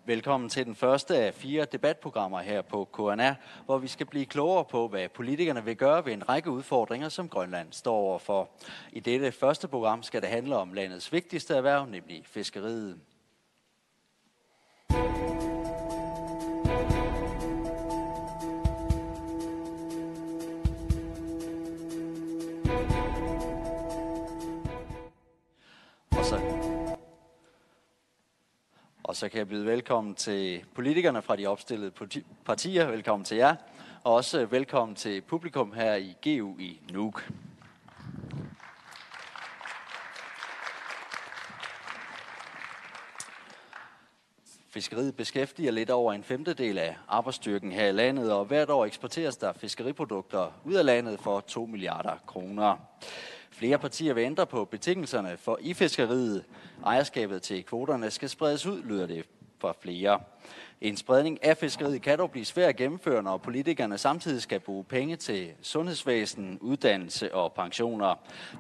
Velkommen til den første af 4 debatprogrammer her på KNR, hvor vi skal blive klogere på, hvad politikerne vil gøre ved en række udfordringer, som Grønland står overfor. I dette første program skal det handle om landets vigtigste erhverv, nemlig fiskeriet. Og så kan jeg byde velkommen til politikerne fra de opstillede partier. Velkommen til jer. Og også velkommen til publikum her i GU i Nuuk. Fiskeriet beskæftiger lidt over en femtedel af arbejdsstyrken her i landet, og hvert år eksporteres der fiskeriprodukter ud af landet for 2 milliarder kroner. Flere partier vil ændre på betingelserne for i fiskeriet. Ejerskabet til kvoterne skal spredes ud, lyder det for flere. En spredning af fiskeriet kan dog blive svært at gennemføre, når politikerne samtidig skal bruge penge til sundhedsvæsen, uddannelse og pensioner.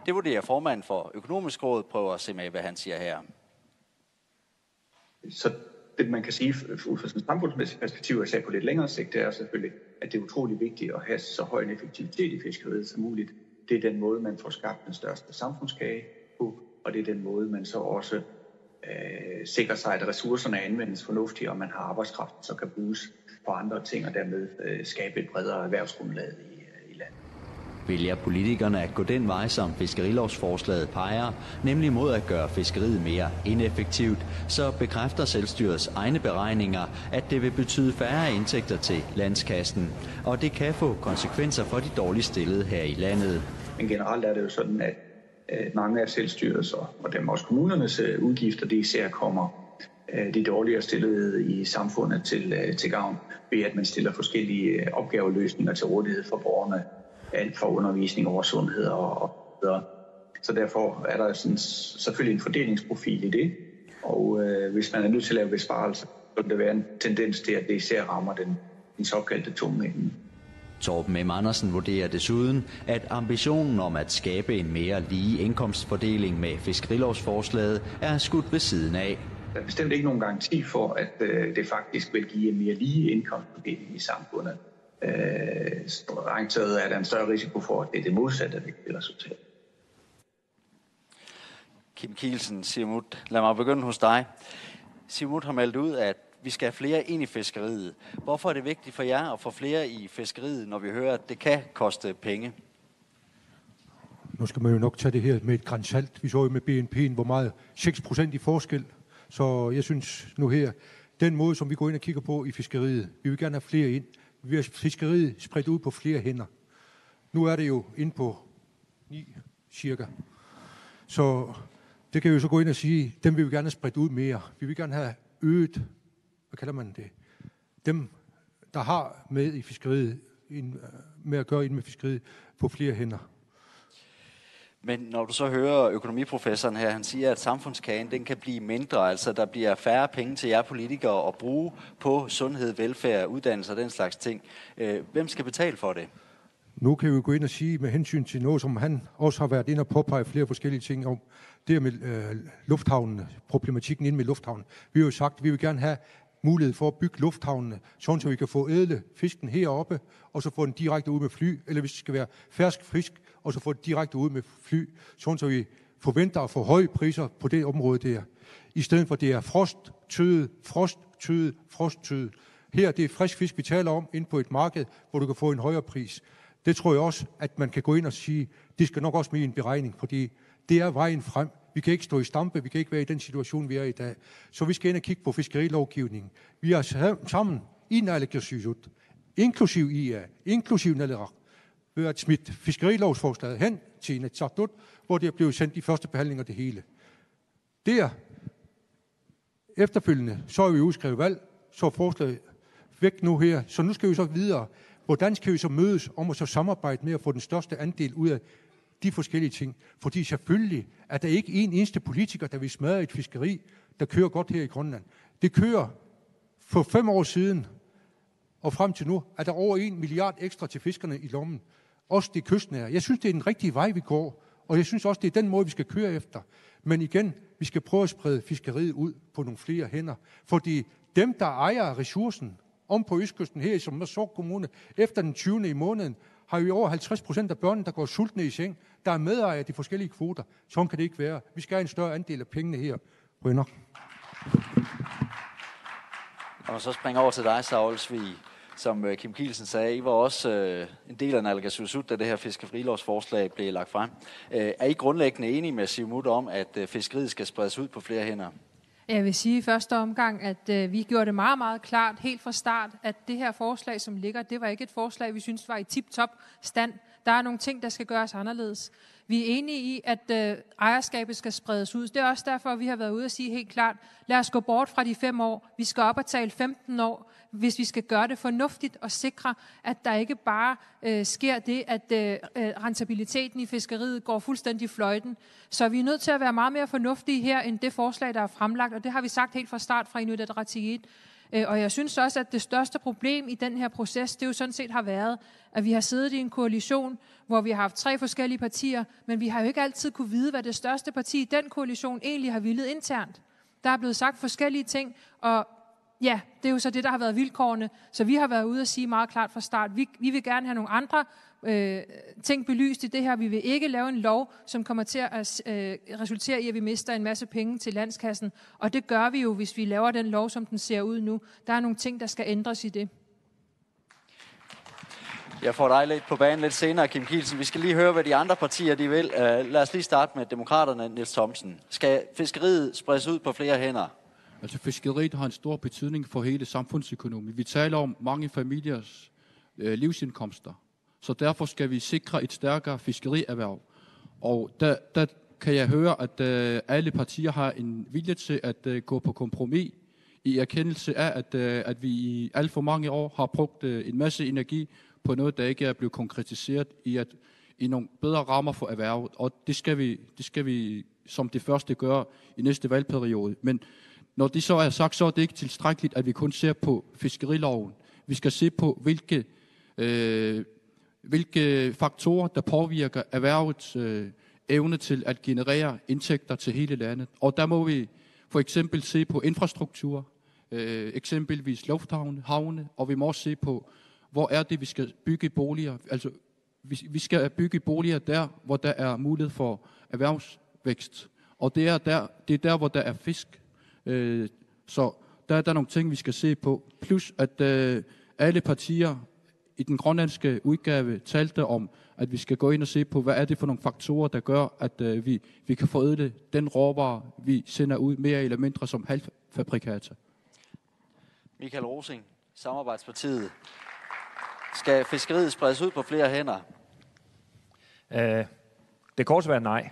Det vurderer formanden for Økonomisk Råd. Prøver at se med, hvad han siger her. Så det, man kan sige ud fra sådan et samfundsmæssigt perspektiv, og på lidt længere sigt, det er selvfølgelig, at det er utrolig vigtigt at have så høj en effektivitet i fiskeriet som muligt. Det er den måde, man får skabt den største samfundskage på, og det er den måde, man så også sikrer sig, at ressourcerne anvendes fornuftigt, og man har arbejdskraft, så kan bruges på andre ting, og dermed skabe et bredere erhvervsgrundlag i landet. Vælger politikerne at gå den vej, som fiskerilovsforslaget peger, nemlig mod at gøre fiskeriet mere ineffektivt, så bekræfter selvstyrets egne beregninger, at det vil betyde færre indtægter til landskassen, og det kan få konsekvenser for de dårligt stillede her i landet. Men generelt er det jo sådan, at mange af selvstyrets og dem også kommunernes udgifter, det især kommer de dårligere stillede i samfundet til gavn, ved at man stiller forskellige opgaveløsninger til rådighed for borgerne, alt fra undervisning over sundhed og videre. Så derfor er der selvfølgelig en fordelingsprofil i det, og hvis man er nødt til at lave besparelser, så vil der være en tendens til, at det især rammer den såkaldte tunge ende. Torben M. Andersen vurderer desuden, at ambitionen om at skabe en mere lige indkomstfordeling med fiskerilovsforslaget er skudt ved siden af. Der er bestemt ikke nogen garanti for, at det faktisk vil give en mere lige indkomstfordeling i samfundet. Strengt taget er der en større risiko for, at det er det modsatte, der vil resultat. Kim Kielsen, Siumut, lad mig begynde hos dig. Siumut har meldt ud, at vi skal have flere ind i fiskeriet. Hvorfor er det vigtigt for jer at få flere i fiskeriet, når vi hører, at det kan koste penge? Nu skal man jo nok tage det her med et gran salt. Vi så jo med BNP'en, hvor meget 6% i forskel. Så jeg synes nu her, den måde, som vi går ind og kigger på i fiskeriet, vi vil gerne have flere ind. Vi vil have fiskeriet spredt ud på flere hænder. Nu er det jo inde på 9 cirka. Så det kan vi jo så gå ind og sige, dem vil vi gerne have spredt ud mere. Vi vil gerne have øget, hvad kalder man det, dem, der har med i fiskeriet, med at gøre ind med fiskeriet, på flere hænder. Men når du så hører økonomiprofessoren her, han siger, at samfundskagen den kan blive mindre, altså der bliver færre penge til jer politikere at bruge på sundhed, velfærd, uddannelse og den slags ting. Hvem skal betale for det? Nu kan vi jo gå ind og sige med hensyn til noget, som han også har været inde og påpege flere forskellige ting om, det med lufthavnene, problematikken inde med lufthavnen. Vi har jo sagt, at vi vil gerne have mulighed for at bygge lufthavnene, sådan så vi kan få ædle fisken heroppe, og så få den direkte ud med fly, eller hvis det skal være fersk fisk, og så få den direkte ud med fly, sådan så vi forventer at få høje priser på det område der. I stedet for det er frosttøet. Her det er frisk fisk, vi taler om, inde på et marked, hvor du kan få en højere pris. Det tror jeg også, at man kan gå ind og sige, det skal nok også med i en beregning, fordi det er vejen frem. Vi kan ikke stå i stampe, vi kan ikke være i den situation, vi er i dag. Så vi skal ind og kigge på fiskerilovgivningen. Vi har sammen i naalakkersuisut, inklusiv IA, inklusiv Naleraq, været smidt fiskerilovsforslaget hen til Inatsisartut, hvor det er blevet sendt i første behandling af det hele. Der efterfølgende, så er vi udskrevet valg, så er forslaget væk nu her. Så nu skal vi så videre. Hvordan skal vi så mødes om at så samarbejde med at få den største andel ud af de forskellige ting? Fordi selvfølgelig er der ikke en eneste politiker, der vil smadre et fiskeri, der kører godt her i Grønland. Det kører for 5 år siden, og frem til nu, er der over 1 milliard ekstra til fiskerne i lommen. Også det kystnære. Jeg synes, det er den rigtige vej, vi går, og jeg synes også, det er den måde, vi skal køre efter. Men igen, Vi skal prøve at sprede fiskeriet ud på nogle flere hænder. Fordi dem, der ejer ressourcen om på Østkysten her i Sommersort Kommune, efter den 20. i måneden, har jo over 50% af børnene, der går sultne i seng. Der er medejere af de forskellige kvoter. Sådan kan det ikke være. Vi skal have en større andel af pengene her. Rønner. Og så springer over til dig, Saulsvig. Som Kim Kielsen sagde, I var også en del af naalakkersuisut, da det her fiskerilovsforslag blev lagt frem. Er I grundlæggende enige med Siumut om, at fiskeriet skal spredes ud på flere hænder? Jeg vil sige i første omgang, at vi gjorde det meget, meget klart helt fra start, at det her forslag, som ligger, det var ikke et forslag, vi synes var i tip-top stand. Der er nogle ting, der skal gøres anderledes. Vi er enige i, at ejerskabet skal spredes ud. Det er også derfor, vi har været ude og sige helt klart, lad os gå bort fra de 5 år. Vi skal op og tale 15 år, hvis vi skal gøre det fornuftigt og sikre, at der ikke bare sker det, at rentabiliteten i fiskeriet går fuldstændig fløjten. Så vi er nødt til at være meget mere fornuftige her, end det forslag, der er fremlagt, og det har vi sagt helt fra start fra Inuit Ataqatigiit. Og jeg synes også, at det største problem i den her proces, det jo sådan set har været, at vi har siddet i en koalition, hvor vi har haft 3 forskellige partier, men vi har jo ikke altid kunne vide, hvad det største parti i den koalition egentlig har villet internt. Der er blevet sagt forskellige ting, og ja, det er jo så det, der har været vilkårene. Så vi har været ude og sige meget klart fra start, vi vil gerne have nogle andre ting belyst i det her. Vi vil ikke lave en lov, som kommer til at resultere i, at vi mister en masse penge til landskassen. Og det gør vi jo, hvis vi laver den lov, som den ser ud nu. Der er nogle ting, der skal ændres i det. Jeg får dig lidt på banen lidt senere, Kim Kielsen. Vi skal lige høre, hvad de andre partier de vil. Lad os lige starte med Demokraterne, Niels Thomsen. Skal fiskeriet spredes ud på flere hænder? Altså fiskeriet har en stor betydning for hele samfundsøkonomi. Vi taler om mange familiers livsindkomster. Så derfor skal vi sikre et stærkere fiskerierhverv. Og der kan jeg høre, at alle partier har en vilje til at gå på kompromis i erkendelse af, at vi i alt for mange år har brugt en masse energi på noget, der ikke er blevet konkretiseret i nogle bedre rammer for erhvervet. Og det skal vi som det første gøre i næste valgperiode. Men når det så er sagt, så er det ikke tilstrækkeligt, at vi kun ser på fiskeriloven. Vi skal se på, hvilke faktorer, der påvirker erhvervets evne til at generere indtægter til hele landet. Og der må vi for eksempel se på infrastruktur, eksempelvis lufthavne, og vi må også se på, hvor er det, vi skal bygge boliger. Altså, vi skal bygge boliger der, hvor der er mulighed for erhvervsvækst. Og det er der, hvor der er fisk. Så der er der nogle ting, vi skal se på. Plus, at alle partier i den grønlandske udgave talte om, at vi skal gå ind og se på, hvad er det for nogle faktorer, der gør, at vi kan forædle den råvare, vi sender ud mere eller mindre som halvfabrikater. Michael Rosing, Samarbejdspartiet. Skal fiskeriet spredes ud på flere hænder? Det korte svar er nej.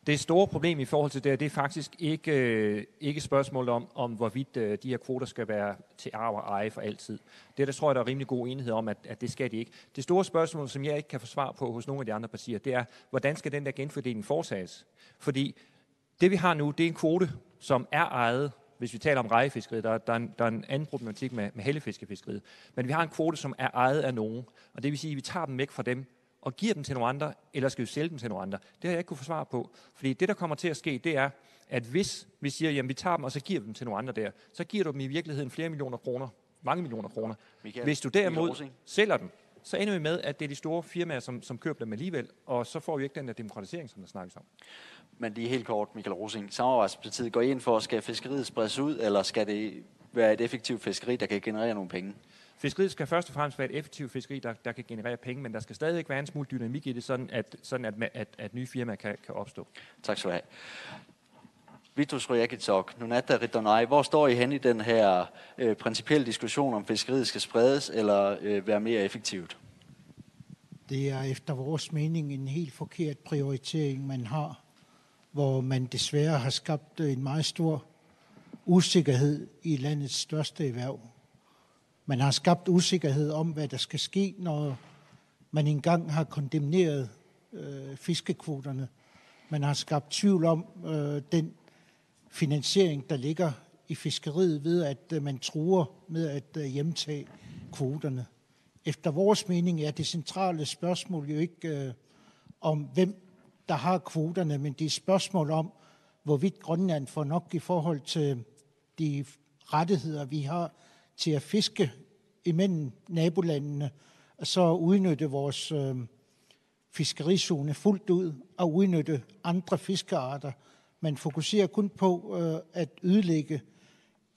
Det store problem i forhold til det er faktisk ikke spørgsmålet om hvorvidt de her kvoter skal være til arv og eje for altid. Det der tror jeg, der er rimelig god enighed om, at det skal de ikke. Det store spørgsmål, som jeg ikke kan få svar på hos nogle af de andre partier, det er, hvordan skal den der genfordeling foretages? Fordi det vi har nu, det er en kvote, som er ejet. Hvis vi taler om rejefiskeriet, der er en anden problematik med hellefiskefiskeriet. Men vi har en kvote, som er ejet af nogen. Og det vil sige, at vi tager dem væk fra dem og giver dem til nogle andre, eller skal vi sælge dem til nogle andre? Det har jeg ikke kunne få svar på. Fordi det, der kommer til at ske, det er, at hvis vi siger, jamen vi tager dem, og så giver dem til nogle andre der, så giver du dem i virkeligheden flere millioner kroner. Mange millioner kroner. Hvis du derimod sælger dem, så ender vi med, at det er de store firmaer, som køber dem alligevel, og så får vi ikke den der demokratisering, som der snakkes om. Men lige helt kort, Michael Rosing. Samarbejdspartiet går ind for, skal fiskeriet spredes ud, eller skal det være et effektivt fiskeri, der kan generere nogle penge? Fiskeriet skal først og fremmest være et effektivt fiskeri, der kan generere penge, men der skal stadig være en smule dynamik i det, sådan at nye firmaer kan opstå. Tak skal du have. Vitus Rojakitsok, Nunata Ridonai, hvor står I hen i den her principielle diskussion, om fiskeriet skal spredes eller være mere effektivt? Det er efter vores mening en helt forkert prioritering, man har, hvor man desværre har skabt en meget stor usikkerhed i landets største erhverv. Man har skabt usikkerhed om, hvad der skal ske, når man engang har kondemneret fiskekvoterne. Man har skabt tvivl om den finansiering, der ligger i fiskeriet ved, at man truer med at hjemtage kvoterne. Efter vores mening er det centrale spørgsmål jo ikke om, hvem der har kvoterne, men det er et spørgsmål om, hvorvidt Grønland får nok i forhold til de rettigheder, vi har til at fiske imellem nabolandene, og så udnytte vores fiskerizone fuldt ud og udnytte andre fiskearter. Man fokuserer kun på at ødelægge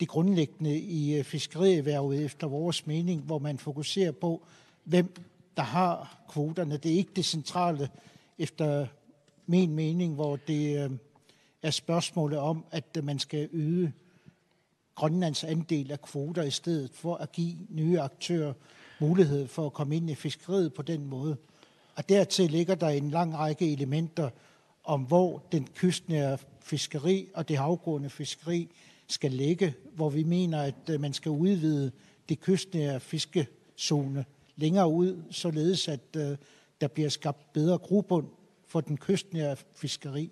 det grundlæggende i fiskerierhvervet efter vores mening, hvor man fokuserer på, hvem der har kvoterne. Det er ikke det centrale efter min mening, hvor det er spørgsmålet om, at man skal øge Grønlands andel af kvoter i stedet for at give nye aktører mulighed for at komme ind i fiskeriet på den måde. Og dertil ligger der en lang række elementer om, hvor den kystnære fiskeri og det havgående fiskeri skal ligge, hvor vi mener, at man skal udvide det kystnære fiskezone længere ud, således at der bliver skabt bedre grobund for den kystnære fiskeri.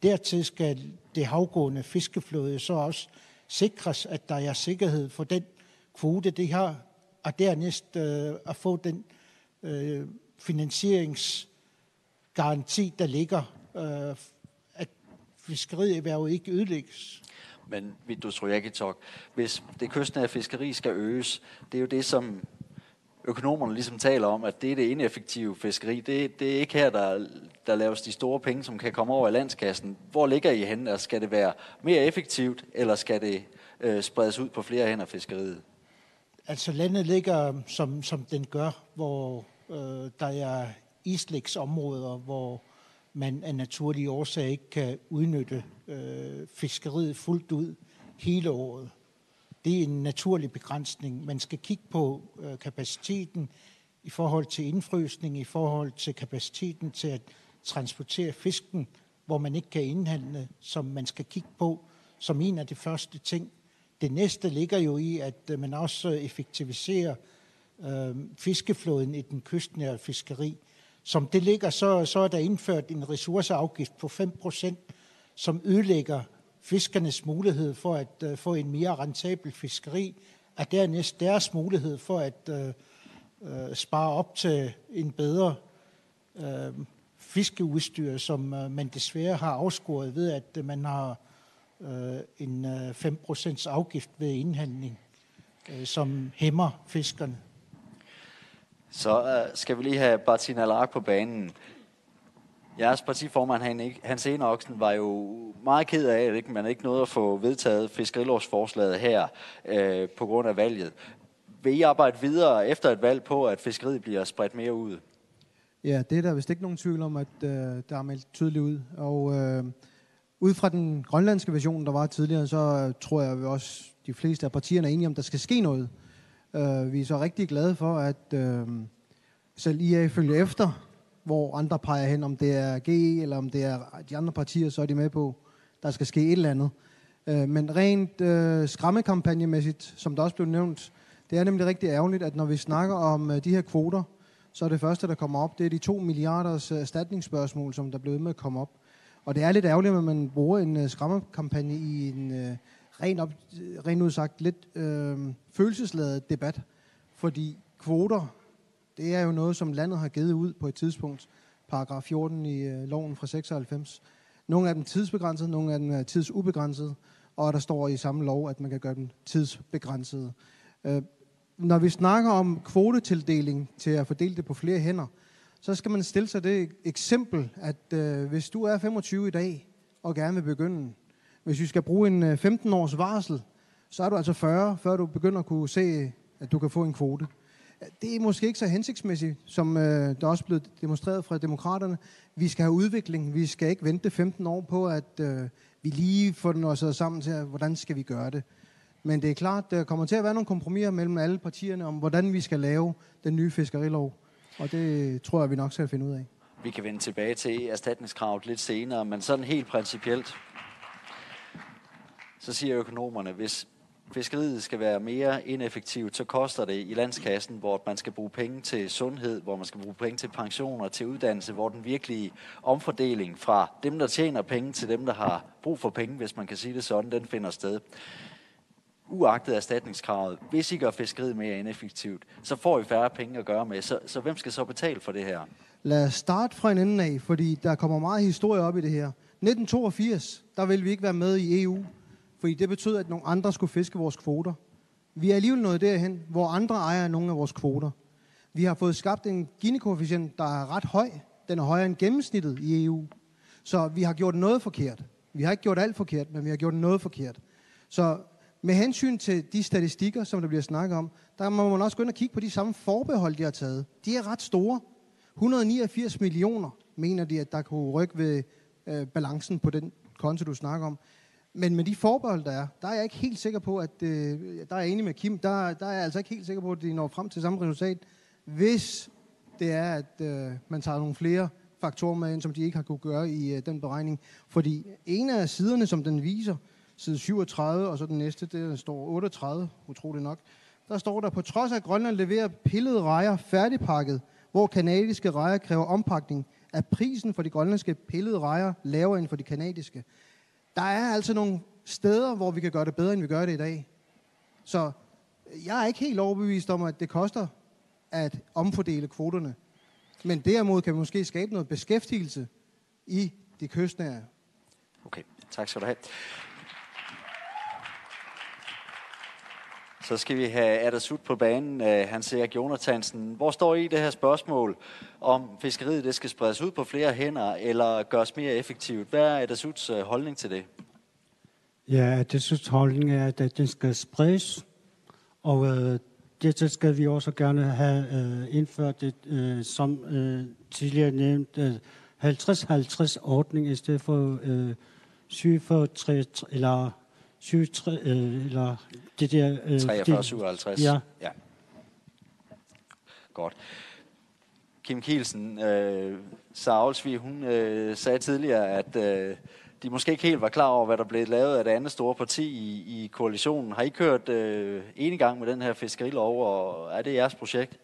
Dertil skal det havgående fiskeflåde så også sikres, at der er sikkerhed for den kvote, det har, og dernæst at få den finansieringsgaranti, der ligger, at fiskerierhvervet ikke ødelægges. Men Vitus Rojakitok, hvis det kystnære fiskeri skal øges, det er jo det, som økonomerne ligesom taler om, at det er det ineffektive fiskeri. Det er ikke her, der laves de store penge, som kan komme over i landskassen. Hvor ligger I henne? Altså, skal det være mere effektivt, eller skal det spredes ud på flere hænder fiskeriet? Altså landet ligger, som den gør, hvor der er islægsområder, hvor man af naturlige årsager ikke kan udnytte fiskeriet fuldt ud hele året. Det er en naturlig begrænsning. Man skal kigge på kapaciteten i forhold til indfrysning, i forhold til kapaciteten til at transportere fisken, hvor man ikke kan indhandle, som man skal kigge på som en af de første ting. Det næste ligger jo i, at man også effektiviserer fiskeflåden i den kystnære fiskeri. Som det ligger, så er der indført en ressourceafgift på 5%, som ødelægger fiskernes mulighed for at få en mere rentabel fiskeri, og dernæst deres mulighed for at spare op til en bedre fiskeudstyr, som man desværre har afskåret ved, at man har en 5% afgift ved indhandling, som hæmmer fiskerne. Så skal vi lige have Martin Alark på banen. Jeres partiformand, Hans Enoksen, var jo meget ked af, at man ikke nåede at få vedtaget fiskerilovsforslaget her på grund af valget. Vil I arbejde videre efter et valg på, at fiskeriet bliver spredt mere ud? Ja, det er der vist ikke nogen tvivl om, at der er meldt tydeligt ud. Og ud fra den grønlandske version, der var tidligere, så tror jeg også, de fleste af partierne er enige om, at der skal ske noget. Vi er så rigtig glade for, at selv IA følger efter, hvor andre peger hen, om det er GE eller om det er de andre partier, så er de med på, der skal ske et eller andet. Men rent skræmmekampagnemæssigt, som der også blev nævnt, det er nemlig rigtig ærgerligt, at når vi snakker om de her kvoter, så er det første, der kommer op, det er de 2 milliarders erstatningsspørgsmål, som der blev med at komme op. Og det er lidt ærgerligt, at man bruger en skræmmekampagne i en rent udsagt lidt følelsesladet debat, fordi kvoter, det er jo noget, som landet har givet ud på et tidspunkt, paragraf 14 i loven fra 96. Nogle af dem tidsbegrænsede, nogle af dem er tidsubegrænsede, og der står i samme lov, at man kan gøre dem tidsbegrænsede. Når vi snakker om kvotetildeling til at fordele det på flere hænder, så skal man stille sig det eksempel, at hvis du er 25 i dag og gerne vil begynde, hvis vi skal bruge en 15 års varsel, så er du altså 40, før du begynder at kunne se, at du kan få en kvote. Det er måske ikke så hensigtsmæssigt, som der også blev demonstreret fra demokraterne. Vi skal have udvikling. Vi skal ikke vente 15 år på, at vi lige får den også sammen til, hvordan skal vi gøre det. Men det er klart, der kommer til at være nogle kompromiser mellem alle partierne om, hvordan vi skal lave den nye fiskerilov. Og det tror jeg, vi nok skal finde ud af. Vi kan vende tilbage til erstatningskravet lidt senere, men sådan helt principielt, så siger økonomerne, hvis fiskeriet skal være mere ineffektivt, så koster det i landskassen, hvor man skal bruge penge til sundhed, hvor man skal bruge penge til pensioner, til uddannelse, hvor den virkelige omfordeling fra dem, der tjener penge, til dem, der har brug for penge, hvis man kan sige det sådan, den finder sted. Uagtet erstatningskravet, hvis I gør fiskeriet mere ineffektivt, så får I færre penge at gøre med. Så hvem skal så betale for det her? Lad os starte fra en ende af, fordi der kommer meget historie op i det her. 1982, der ville vi ikke være med i EU, fordi det betød, at nogle andre skulle fiske vores kvoter. Vi er alligevel nået derhen, hvor andre ejer nogle af vores kvoter. Vi har fået skabt en Gini-koefficient, der er ret høj. Den er højere end gennemsnittet i EU. Så vi har gjort noget forkert. Vi har ikke gjort alt forkert, men vi har gjort noget forkert. Så med hensyn til de statistikker, som der bliver snakket om, der må man også gå ind og kigge på de samme forbehold, de har taget. De er ret store. 189 millioner mener de, at der kunne rykke ved balancen på den konto, du snakker om. Men med de forbehold, der er jeg ikke helt sikker på, at der er jeg enig med Kim, der er jeg altså ikke helt sikker på, at de når frem til samme resultat, hvis det er, at man tager nogle flere faktorer med ind, som de ikke har kunne gøre i den beregning. Fordi en af siderne, som den viser, side 37, og så den næste, der står 38, utroligt nok, der står der, på trods af Grønland leverer pillede rejer færdigpakket, hvor kanadiske rejer kræver ompakning, er prisen for de grønlandske pillede rejer lavere end for de kanadiske. Der er altså nogle steder, hvor vi kan gøre det bedre, end vi gør det i dag. Så jeg er ikke helt overbevist om, at det koster at omfordele kvoterne. Men derimod kan vi måske skabe noget beskæftigelse i de kystnære. Okay, tak skal du have. Så skal vi have Adasut på banen, Hans Erik Jonathansen. Hvor står I det her spørgsmål om fiskeriet, det skal spredes ud på flere hænder eller gøres mere effektivt? Hvad er Adasuts holdning til det? Ja, Adasuts holdning er, at den skal spredes, og det skal vi også gerne have indført, som tidligere nævnt, 50-50-ordning i stedet for 7-3 eller 7-3 eller det der 43-57. Ja. Godt. Kim Kielsen, Sara Olsvig, hun sagde tidligere, at de måske ikke helt var klar over, hvad der blev lavet af det andet store parti i koalitionen. Har I kørt en gang med den her fiskerilov, og er det jeres projekt?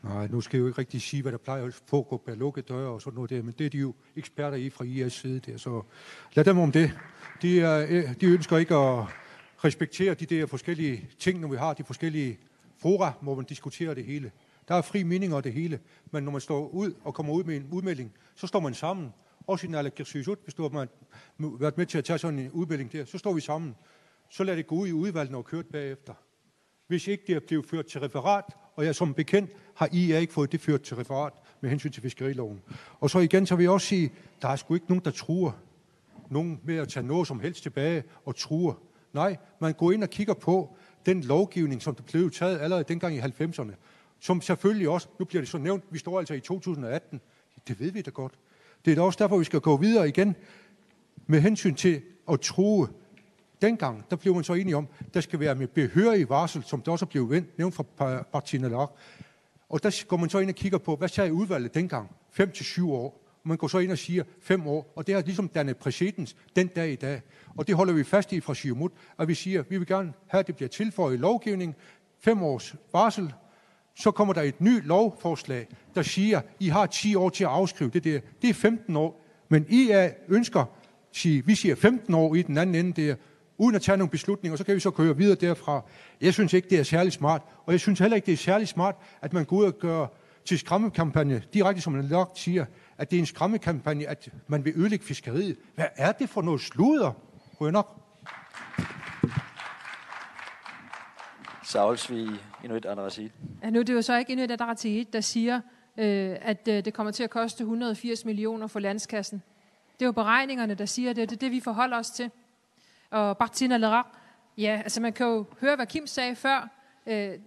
Nej, nu skal jeg jo ikke rigtig sige, hvad der plejer at foregå bag lukkede døre og sådan noget der, men det er de jo eksperter i fra IA's side der, så lad dem om det. De ønsker ikke at respektere de der forskellige ting, når vi har de forskellige fora, hvor man diskuterer det hele. Der er fri meninger og det hele, men når man står ud og kommer ud med en udmelding, så står man sammen. Også i Naalakkersuisut, hvis du har været med til at tage sådan en udmelding der, så står vi sammen. Så lad det gå ud i udvalgene og kørt bagefter. Hvis ikke det er blevet ført til referat, og jeg som bekendt har IA ikke fået det ført til referat med hensyn til fiskeriloven. Og så igen, så vil jeg også sige, der er sgu ikke nogen, der truer nogen med at tage noget som helst tilbage og truer. Nej, man går ind og kigger på den lovgivning, som blev taget allerede dengang i 90'erne, som selvfølgelig også, nu bliver det så nævnt, vi står altså i 2018, det ved vi da godt. Det er da også derfor, vi skal gå videre igen med hensyn til at true. Dengang, der blev man så enige om, der skal være med behørig varsel, som der også blev nævnt fra Martina Lark. Og der går man så ind og kigger på, hvad sagde udvalget dengang? 5-7 år. Og man går så ind og siger 5 år, og det har ligesom dannet præcedens den dag i dag. Og det holder vi fast i fra Siumut, at vi siger, at vi vil gerne have, at det bliver tilføjet i lovgivning, 5 års varsel. Så kommer der et nyt lovforslag, der siger, at I har 10 år til at afskrive det der. Det er 15 år, men IA ønsker, vi siger 15 år i den anden ende der, uden at tage nogle beslutninger, så kan vi så køre videre derfra. Jeg synes ikke, det er særlig smart, og jeg synes heller ikke, det er særlig smart, at man går ud og gør til skræmmekampagne, direkte som man nok siger, at det er en skræmmekampagne, at man vil ødelægge fiskeriet. Hvad er det for noget sludder, Rønner? Saulsvig, Inuit Ataqatigiit. Ja, nu er det jo så ikke Inuit Ataqatigiit, der siger, at det kommer til at koste 180 millioner for landskassen. Det er jo beregningerne, der siger det. Det er det, vi forholder os til. Og Martina Lark, ja, altså man kan jo høre, hvad Kim sagde før.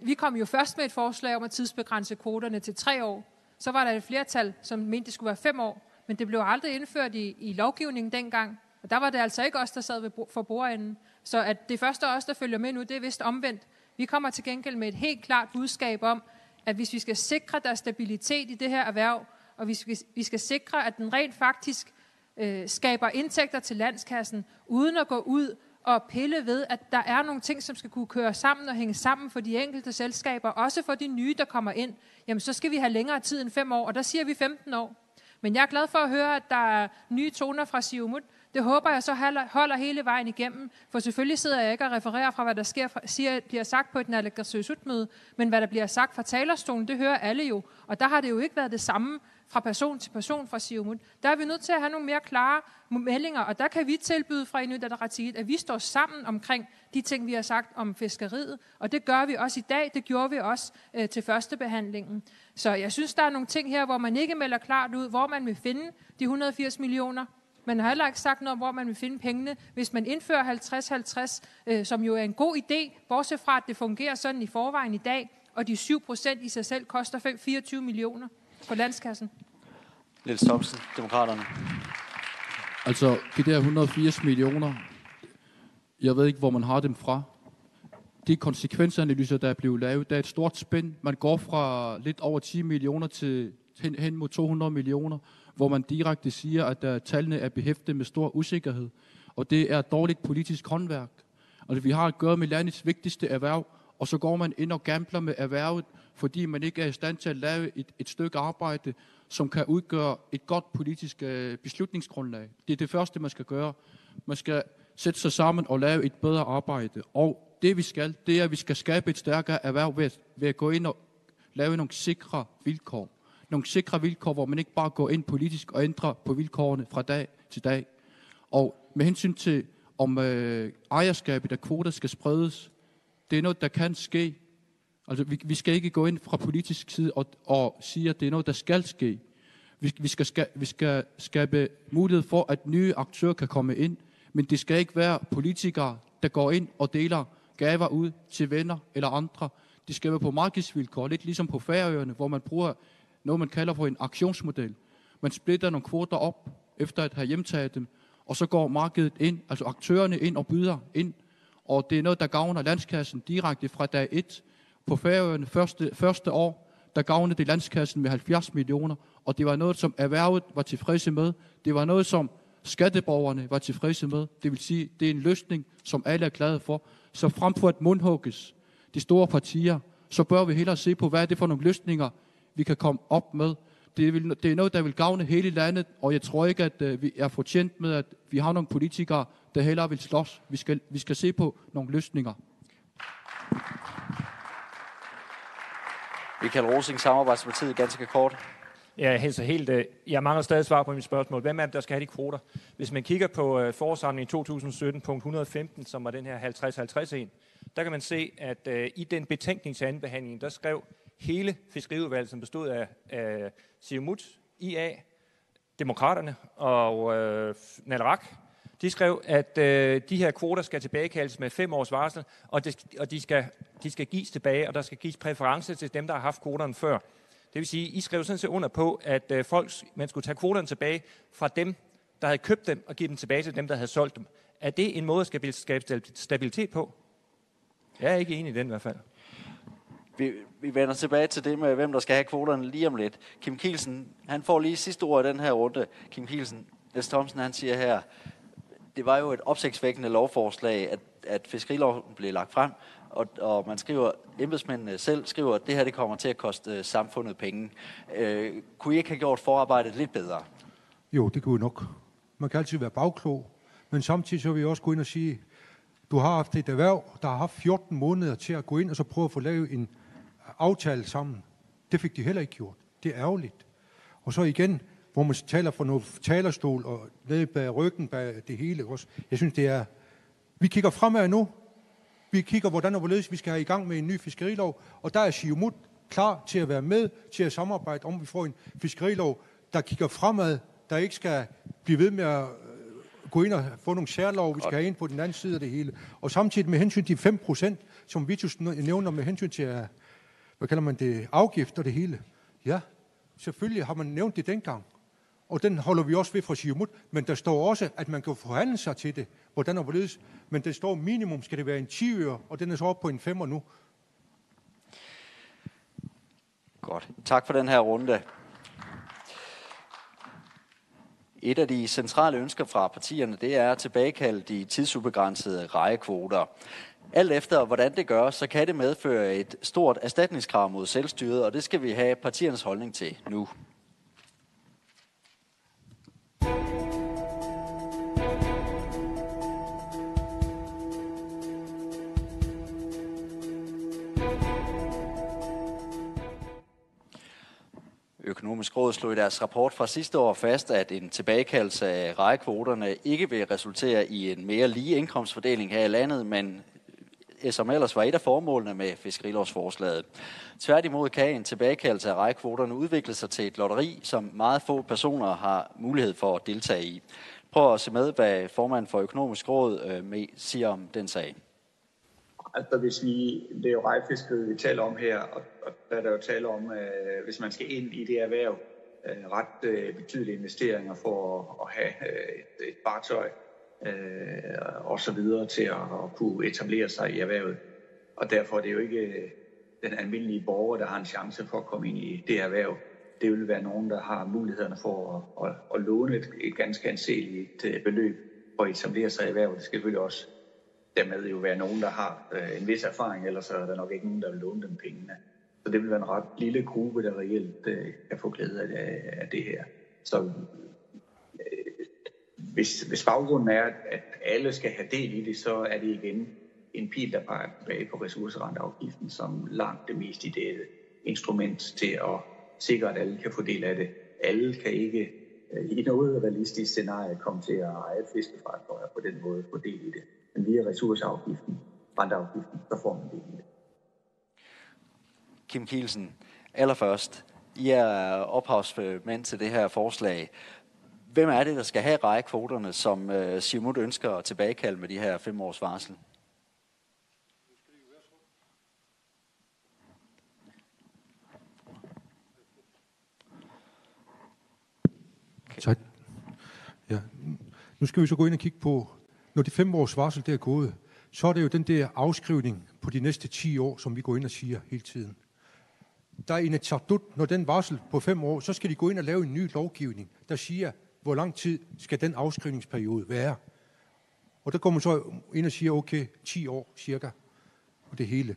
Vi kom jo først med et forslag om at tidsbegrænse kvoterne til 3 år. Så var der et flertal, som mente, det skulle være 5 år. Men det blev aldrig indført i lovgivningen dengang. Og der var det altså ikke os, der sad for bordenden. Så at det første af os, der følger med nu, det er vist omvendt. Vi kommer til gengæld med et helt klart budskab om, at hvis vi skal sikre, der er stabilitet i det her erhverv, og vi skal sikre, at den rent faktisk skaber indtægter til landskassen, uden at gå ud og pille ved, at der er nogle ting, som skal kunne køre sammen og hænge sammen for de enkelte selskaber, også for de nye, der kommer ind, jamen så skal vi have længere tid end 5 år, og der siger vi 15 år. Men jeg er glad for at høre, at der er nye toner fra Siumut, Det håber jeg så holder hele vejen igennem, for selvfølgelig sidder jeg ikke og refererer fra, hvad der bliver sagt på et naalakkersuisut-møde, men hvad der bliver sagt fra talerstolen, det hører alle jo. Og der har det jo ikke været det samme fra person til person fra Siumut. Der er vi nødt til at have nogle mere klare meldinger, og der kan vi tilbyde fra Inuit Ataqatigiit, at vi står sammen omkring de ting, vi har sagt om fiskeriet, og det gør vi også i dag, det gjorde vi også til førstebehandlingen. Så jeg synes, der er nogle ting her, hvor man ikke melder klart ud, hvor man vil finde de 180 millioner. Man har heller ikke sagt noget om, hvor man vil finde pengene, hvis man indfører 50-50, som jo er en god idé, bortset fra, at det fungerer sådan i forvejen i dag, og de 7% i sig selv koster 24 millioner på landskassen. Niels Thomsen, Demokraterne. Altså, de der 180 millioner, jeg ved ikke, hvor man har dem fra. De konsekvensanalyser, der er blevet lavet, der er et stort spænd. Man går fra lidt over 10 millioner til hen mod 200 millioner, hvor man direkte siger, at tallene er behæftet med stor usikkerhed. Og det er dårligt politisk håndværk. Altså, vi har at gøre med landets vigtigste erhverv, og så går man ind og gambler med erhvervet, fordi man ikke er i stand til at lave et stykke arbejde, som kan udgøre et godt politisk beslutningsgrundlag. Det er det første, man skal gøre. Man skal sætte sig sammen og lave et bedre arbejde. Og det vi skal, det er, at vi skal skabe et stærkere erhverv ved at gå ind og lave nogle sikre vilkår. Nogle sikre vilkår, hvor man ikke bare går ind politisk og ændrer på vilkårene fra dag til dag. Og med hensyn til, om ejerskabet af kvoter skal spredes, det er noget, der kan ske. Altså, vi skal ikke gå ind fra politisk side og sige, at det er noget, der skal ske. Vi skal skabe mulighed for, at nye aktører kan komme ind, men det skal ikke være politikere, der går ind og deler gaver ud til venner eller andre. Det skal være på markedsvilkår, lidt ligesom på Færøerne, hvor man bruger noget, man kalder for en aktionsmodel. Man splitter nogle kvoter op, efter at have hjemtaget dem, og så går markedet ind, altså aktørerne ind og byder ind, og det er noget, der gavner landskassen direkte fra dag 1. På Færøerne første år, der gavnede det landskassen med 70 millioner, og det var noget, som erhvervet var tilfredse med. Det var noget, som skatteborgerne var tilfredse med. Det vil sige, det er en løsning, som alle er glade for. Så frem for at mundhugges de store partier, så bør vi hellere se på, hvad er det for nogle løsninger, vi kan komme op med. Det er noget, der vil gavne hele landet, og jeg tror ikke, at vi er fortjent med, at vi har nogle politikere, der hellere vil slås. Vi skal se på nogle løsninger. Michael Rosing, Samarbejdspartiet, ganske kort. Jeg mangler stadig svar på mit spørgsmål. Hvem er det, der skal have de kvoter? Hvis man kigger på forårssamlingen i 2017, punkt 115, som var den her 50-50-1, der kan man se, at i den betænkning til andenbehandlingen, der skrev hele fiskeriudvalget, som bestod af Siumut, IA, Demokraterne og Naleraq, de skrev, at de her kvoter skal tilbagekaldes med 5 års varsel, og de skal gives tilbage, og der skal gives præference til dem, der har haft kvoterne før. Det vil sige, I skrev sådan set under på, at man skulle tage kvoterne tilbage fra dem, der havde købt dem, og give dem tilbage til dem, der havde solgt dem. Er det en måde at skabe stabilitet på? Jeg er ikke enig i den i hvert fald. Vi vender tilbage til det med, hvem der skal have kvoterne lige om lidt. Kim Kielsen, han får lige sidste ord i den her runde. Kim Kielsen, Niels Thomsen, han siger her, det var jo et opsigtsvækkende lovforslag, at fiskeriloven blev lagt frem, og man skriver, embedsmændene selv skriver, at det her det kommer til at koste samfundet penge. Kunne I ikke have gjort forarbejdet lidt bedre? Jo, det kunne nok. Man kan altid være bagklog, men samtidig så vil jeg også gå ind og sige, du har haft et erhverv, der har haft 14 måneder til at gå ind og så prøve at få lavet en aftale sammen. Det fik de heller ikke gjort. Det er ærgerligt. Og så igen, hvor man taler fra noget talerstol og nede bag ryggen bag det hele også. Jeg synes, det er... Vi kigger fremad nu. Vi kigger, hvordan og hvorledes vi skal have i gang med en ny fiskerilov. Og der er Siumut klar til at være med, til at samarbejde om, at vi får en fiskerilov, der kigger fremad, der ikke skal blive ved med at gå ind og få nogle særlov, vi skal have ind på den anden side af det hele. Og samtidig med hensyn til 5%, som Vitus nævner med hensyn til, hvad kalder man det, afgift og det hele. Ja, selvfølgelig har man nævnt det dengang. Og den holder vi også ved fra Siumut. Men der står også, at man kan forhandle sig til det. Hvordan og hvorledes. Men der står minimum, skal det være en 10 øre, og den er så oppe på en 5'er nu. Godt. Tak for den her runde. Et af de centrale ønsker fra partierne, det er at tilbagekalde de tidsubegrænsede rejekvoter. Alt efter hvordan det gør, så kan det medføre et stort erstatningskrav mod selvstyret, og det skal vi have partiernes holdning til nu. Økonomisk Råd slog i deres rapport fra sidste år fast, at en tilbagekaldelse af rejekvoterne ikke vil resultere i en mere lige indkomstfordeling her i landet, men som ellers var et af formålene med fiskerilovsforslaget. Tværtimod kan en tilbagekaldelse af rejekvoterne udvikle sig til et lotteri, som meget få personer har mulighed for at deltage i. Prøv at se med, hvad formanden for Økonomisk Råd siger om den sag. Altså det er jo rejfiskeriet, vi taler om her, og der er der jo tale om, hvis man skal ind i det erhverv, ret betydelige investeringer for at have et fartøj og så videre til at kunne etablere sig i erhvervet. Og derfor er det jo ikke den almindelige borger, der har en chance for at komme ind i det erhverv. Det vil være nogen, der har mulighederne for at låne et ganske anseligt beløb for at etablere sig i erhvervet. Det skal selvfølgelig også dermed jo være nogen, der har en vis erfaring, ellers er der nok ikke nogen, der vil låne dem pengene. Så det vil være en ret lille gruppe, der reelt kan få glæde af det her. Så hvis baggrunden er, at alle skal have del i det, så er det igen en pil, der peger tilbage på ressourcerenteafgiften som langt det mest ideelle instrument til at sikre, at alle kan få del af det. Alle kan ikke i noget realistisk scenarie komme til at eje fiskefartøjer på den måde få del i det. Men via ressourceafgiften, renteafgiften, så får man del i det. Kim Kielsen, allerførst, I er ophavsmænd til det her forslag. Hvem er det, der skal have rejekvoterne, som Siumut ønsker at tilbagekalde med de her 5 års varsel? Så, ja. Nu skal vi så gå ind og kigge på, når de 5 års varsel der er gået, så er det jo den der afskrivning på de næste 10 år, som vi går ind og siger hele tiden. Der er Inatsisartut, når den varsel på 5 år, så skal de gå ind og lave en ny lovgivning, der siger, hvor lang tid skal den afskrivningsperiode være. Og der går man så ind og siger, okay, 10 år cirka, og det hele.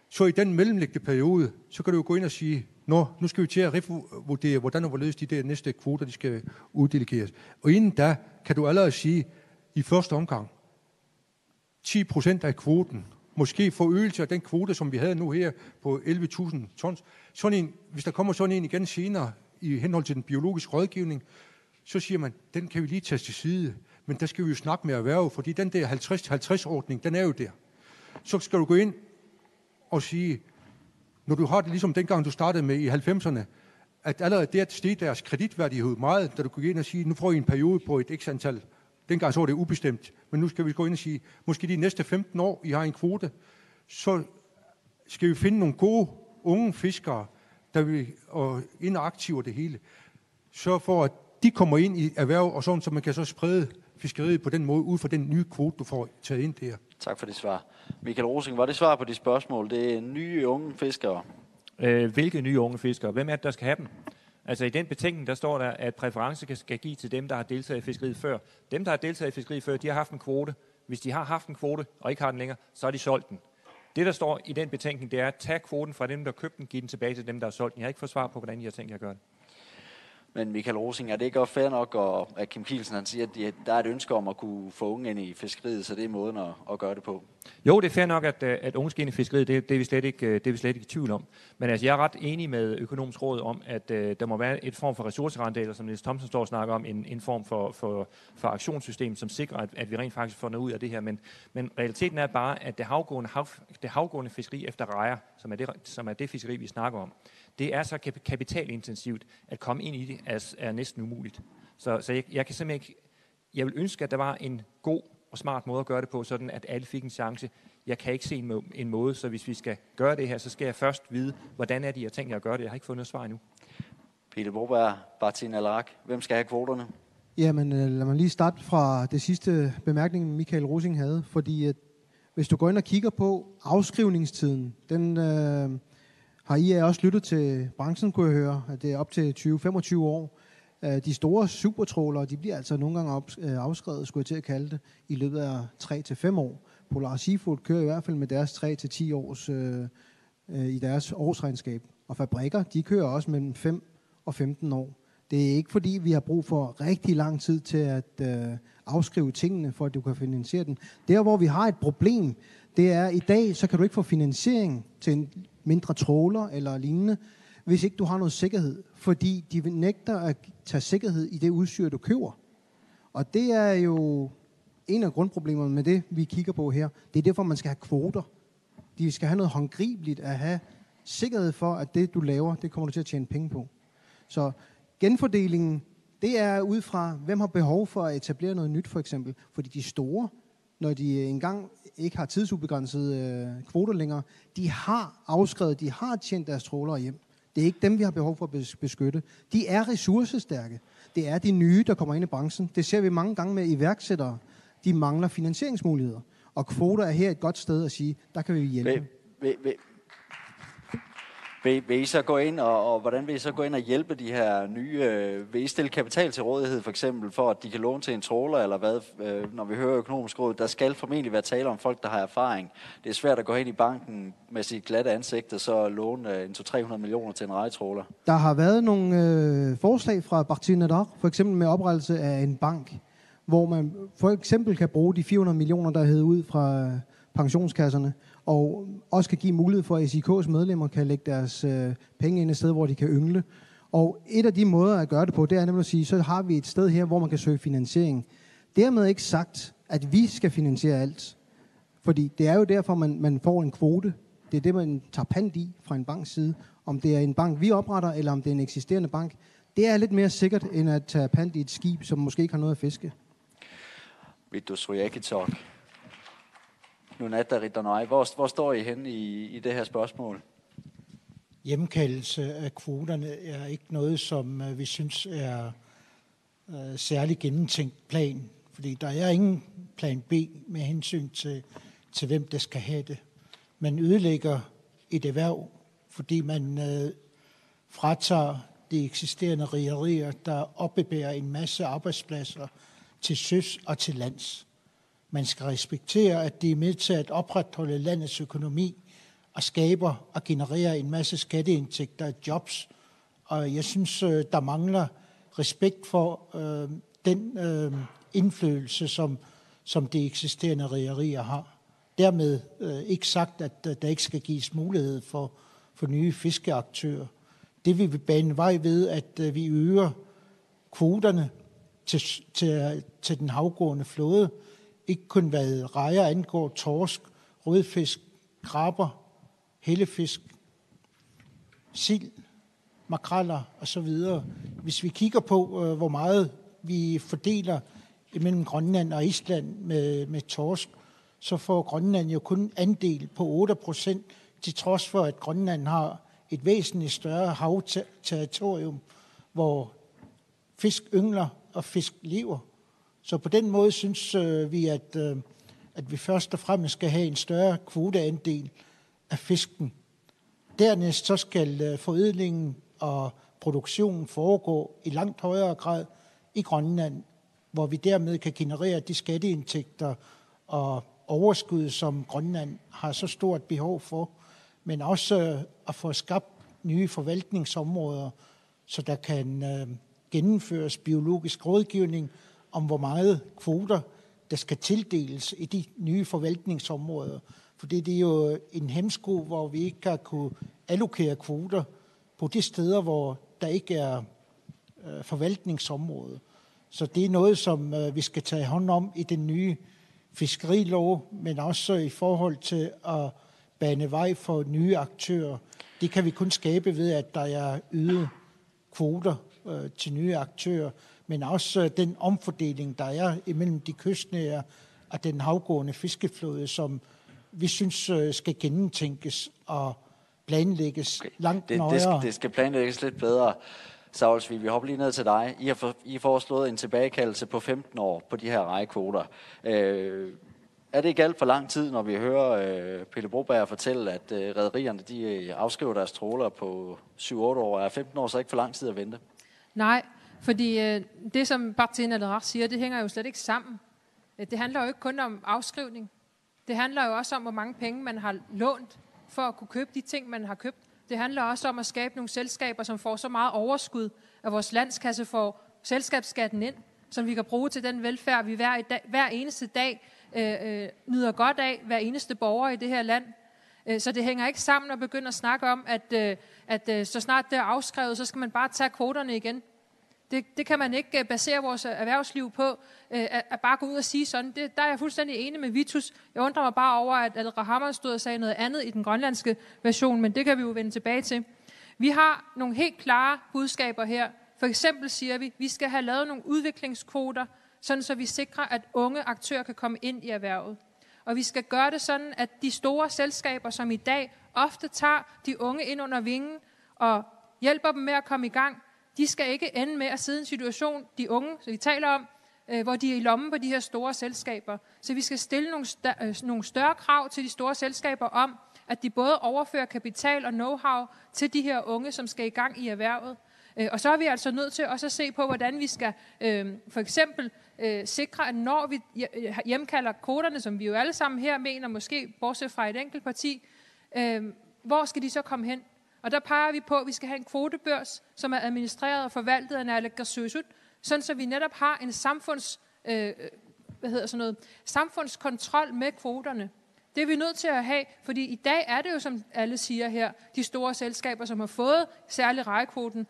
Så i den mellemliggende periode, så kan du jo gå ind og sige, nu skal vi til at revurdere, hvordan og hvorledes de der næste kvoter, de skal uddelegeres. Og inden da, kan du allerede sige, i første omgang, 10% af kvoten, måske forøgelse af den kvote, som vi havde nu her på 11.000 tons. Sådan en, hvis der kommer sådan en igen senere, i henhold til den biologiske rådgivning, så siger man, den kan vi lige tage til side, men der skal vi jo snakke med erhverv, fordi den der 50-50-ordning, den er jo der. Så skal du gå ind og sige, når du har det ligesom dengang, du startede med i 90'erne, at allerede der steg deres kreditværdighed meget, da du kunne gå ind og sige, nu får I en periode på et x antal. Dengang så var det ubestemt, men nu skal vi gå ind og sige, måske de næste 15 år, I har en kvote, så skal vi finde nogle gode, unge fiskere, der vil og ind og aktive det hele. Sørg for, at de kommer ind i erhverv, og sådan, så man kan så sprede fiskeriet på den måde, ud fra den nye kvote, du får taget ind der. Tak for det svar. Michael Rosing, var det svar på de spørgsmål? Det er nye unge fiskere. Hvilke nye unge fiskere? Hvem er det, der skal have dem? Altså i den betænkning, der står der, at præference skal give til dem, der har deltaget i fiskeriet før. Dem, der har deltaget i fiskeriet før, de har haft en kvote. Hvis de har haft en kvote og ikke har den længere, så har de solgt den. Det, der står i den betænkning, det er at tage kvoten fra dem, der købte den, give den tilbage til dem, der har solgt den. Jeg har ikke fået svar på, hvordan I har tænkt jer at gøre det. Men Michael Rosing, er det ikke også fair nok, at Kim Kielsen han siger, at der er et ønske om at kunne få unge ind i fiskeriet, så det er måden at gøre det på? Jo, det er fair nok, at unge skal ind i fiskeriet. Det er vi slet ikke i tvivl om. Men altså, jeg er ret enig med Økonomisk Råd om, at der må være et form for ressourcerente, eller som Niels Thomsen står og snakker om, en form for aktionssystem, som sikrer, at vi rent faktisk får noget ud af det her. Men realiteten er bare, at det havgående fiskeri efter rejer, som er det fiskeri, vi snakker om, det er så kapitalintensivt, at komme ind i det er næsten umuligt. Så jeg kan simpelthen ikke. Jeg vil ønske, at der var en god og smart måde at gøre det på, sådan at alle fik en chance. Jeg kan ikke se en måde, så hvis vi skal gøre det her, så skal jeg først vide, hvordan er de her ting, jeg gør det. Jeg har ikke fået noget svar endnu. Peter Broberg, Martin Alarak, hvem skal have kvoterne? Jamen, lad mig lige starte fra det sidste bemærkning, Michael Rosing havde, fordi at, hvis du går ind og kigger på afskrivningstiden, den har I også lyttet til branchen, kunne jeg høre, at det er op til 20-25 år. De store supertrålere, de bliver altså nogle gange afskrevet, skulle jeg til at kalde det, i løbet af 3-5 år. Polar Seafood kører i hvert fald med deres 3-10 års i deres årsregnskab. Og fabrikker, de kører også mellem 5 og 15 år. Det er ikke fordi, vi har brug for rigtig lang tid til at afskrive tingene, for at du kan finansiere den. Der, hvor vi har et problem, det er, i dag, så kan du ikke få finansiering til en mindre tråler eller lignende, hvis ikke du har noget sikkerhed, fordi de nægter at tage sikkerhed i det udstyr, du køber. Og det er jo en af grundproblemerne med det, vi kigger på her. Det er derfor, man skal have kvoter. De skal have noget håndgribeligt at have sikkerhed for, at det, du laver, det kommer du til at tjene penge på. Så genfordelingen, det er ud fra, hvem har behov for at etablere noget nyt, for eksempel. Fordi de store, når de engang ikke har tidsubegrænset kvoter længere, de har afskrevet, de har tjent deres trålere hjem. Det er ikke dem, vi har behov for at beskytte. De er ressourcestærke. Det er de nye, der kommer ind i branchen. Det ser vi mange gange med iværksættere. De mangler finansieringsmuligheder. Og kvoter er her et godt sted at sige, der kan vi hjælpe. Vil I så gå ind, og hvordan vil I så gå ind og hjælpe de her nye? Vil I stille kapital til rådighed, for eksempel, for at de kan låne til en trawler, eller hvad? Når vi hører økonomisk råd, der skal formentlig være tale om folk, der har erfaring. Det er svært at gå ind i banken med sit glatte ansigt, og så låne 200-300 millioner til en rejetrawler. Der har været nogle forslag fra Parti Nadar, for eksempel med oprettelse af en bank, hvor man for eksempel kan bruge de 400 millioner, der er hævet ud fra pensionskasserne, og også kan give mulighed for, at SIK's medlemmer kan lægge deres penge ind et sted, hvor de kan yngle. Og et af de måder at gøre det på, det er nemlig at sige, så har vi et sted her, hvor man kan søge finansiering. Dermed ikke sagt, at vi skal finansiere alt. Fordi det er jo derfor, man får en kvote. Det er det, man tager pant i fra en banks side. Om det er en bank, vi opretter, eller om det er en eksisterende bank. Det er lidt mere sikkert, end at tage pant i et skib, som måske ikke har noget at fiske. Vitus Rujakitok. Hvor står I henne i det her spørgsmål? Hjemkaldelse af kvoterne er ikke noget, som vi synes er særlig gennemtænkt plan, fordi der er ingen plan B med hensyn til hvem der skal have det. Man ødelægger et erhverv, fordi man fratager de eksisterende rederier, der opbevarer en masse arbejdspladser til søs og til lands. Man skal respektere, at det er med til at opretholde landets økonomi og skaber og genererer en masse skatteindtægter og jobs. Og jeg synes, der mangler respekt for den indflydelse, som de eksisterende rederier har. Dermed ikke sagt, at der ikke skal gives mulighed for nye fiskeaktører. Det vil vi bane vej ved, at vi øger kvoterne til den havgående flåde. Ikke kun hvad rejer angår torsk, rødfisk, krabber, hellefisk, sild, makreller osv. Hvis vi kigger på, hvor meget vi fordeler mellem Grønland og Island med torsk, så får Grønland jo kun andel på 8%, til trods for, at Grønland har et væsentligt større havterritorium, hvor fisk yngler og fisk lever. Så på den måde synes vi, at vi først og fremmest skal have en større kvoteandel af fisken. Dernæst så skal forædlingen og produktionen foregå i langt højere grad i Grønland, hvor vi dermed kan generere de skatteindtægter og overskud, som Grønland har så stort behov for, men også at få skabt nye forvaltningsområder, så der kan gennemføres biologisk rådgivning om, hvor meget kvoter, der skal tildeles i de nye forvaltningsområder. For det er jo en hæmsko, hvor vi ikke kan kunne allokere kvoter på de steder, hvor der ikke er forvaltningsområde. Så det er noget, som vi skal tage hånd om i den nye fiskerilov, men også i forhold til at bane vej for nye aktører. Det kan vi kun skabe ved, at der er ydet kvoter til nye aktører, men også den omfordeling, der er imellem de kystnære og den havgående fiskeflåde, som vi synes skal gennemtænkes og planlægges langt nøjere. Det skal planlægges lidt bedre. Saulsvig, vi hopper lige ned til dig. I har foreslået en tilbagekaldelse på 15 år på de her rejekvoter. Er det ikke alt for lang tid, når vi hører Pelle Broberg fortælle, at rederierne de afskriver deres trawler på 7-8 år? Er 15 år så ikke for lang tid at vente? Nej, fordi det, som Parti Nadar siger, det hænger jo slet ikke sammen. Det handler jo ikke kun om afskrivning. Det handler jo også om, hvor mange penge man har lånt for at kunne købe de ting, man har købt. Det handler også om at skabe nogle selskaber, som får så meget overskud, at vores landskasse får selskabsskatten ind, som vi kan bruge til den velfærd, vi hver eneste dag nyder godt af, hver eneste borger i det her land. Så det hænger ikke sammen at begynde at snakke om, at så snart det er afskrevet, så skal man bare tage kvoterne igen. Det kan man ikke basere vores erhvervsliv på, at bare gå ud og sige sådan. Der er jeg fuldstændig enig med Vitus. Jeg undrer mig bare over, at Al-Rahman stod og sagde noget andet i den grønlandske version, men det kan vi jo vende tilbage til. Vi har nogle helt klare budskaber her. For eksempel siger vi, at vi skal have lavet nogle udviklingskvoter, sådan så vi sikrer, at unge aktører kan komme ind i erhvervet. Og vi skal gøre det sådan, at de store selskaber, som i dag ofte tager de unge ind under vingen og hjælper dem med at komme i gang, de skal ikke ende med at sidde i en situation, de unge, som vi taler om, hvor de er i lommen på de her store selskaber. Så vi skal stille nogle større krav til de store selskaber om, at de både overfører kapital og know-how til de her unge, som skal i gang i erhvervet. Og så er vi altså nødt til også at se på, hvordan vi skal for eksempel sikre, at når vi hjemkalder kvoterne, som vi jo alle sammen her mener, måske bortset fra et enkelt parti, hvor skal de så komme hen? Og der peger vi på, at vi skal have en kvotebørs, som er administreret og forvaltet af naalakkersuisut, sådan så vi netop har en samfundskontrol med kvoterne. Det er vi nødt til at have, fordi i dag er det jo, som alle siger her, de store selskaber, som har fået særlig rejekvoten,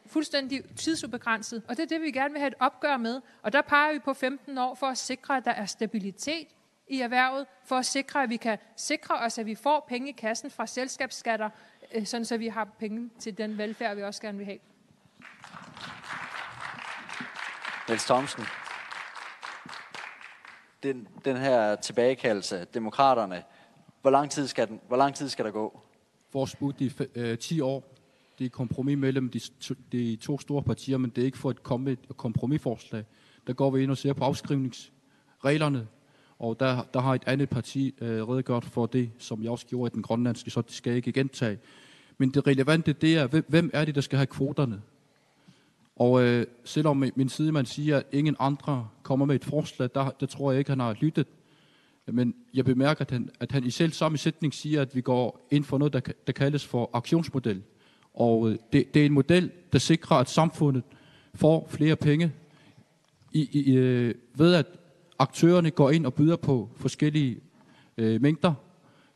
fuldstændig tidsubegrænset. Og det er det, vi gerne vil have et opgør med. Og der peger vi på 15 år for at sikre, at der er stabilitet i erhvervet, for at sikre, at vi kan sikre os, at vi får penge i kassen fra selskabsskatter, sådan så vi har penge til den velfærd, vi også gerne vil have. Niels Thomsen. Den her tilbagekaldelse af demokraterne, hvor lang tid skal der gå? Vores bud er 10 år. Det er et kompromis mellem de to store partier, men det er ikke for et kompromisforslag. Der går vi ind og ser på afskrivningsreglerne, og der har et andet parti redegjort for det, som jeg også gjorde i den grønlandske, så det skal jeg ikke gentage. Men det relevante, det er, hvem er det, der skal have kvoterne? Og selvom min sidemand siger, at ingen andre kommer med et forslag, der tror jeg ikke, han har lyttet. Men jeg bemærker, at han i selv samme sætning siger, at vi går ind for noget, der kaldes for aktionsmodel. Og det er en model, der sikrer, at samfundet får flere penge ved, at aktørerne går ind og byder på forskellige mængder.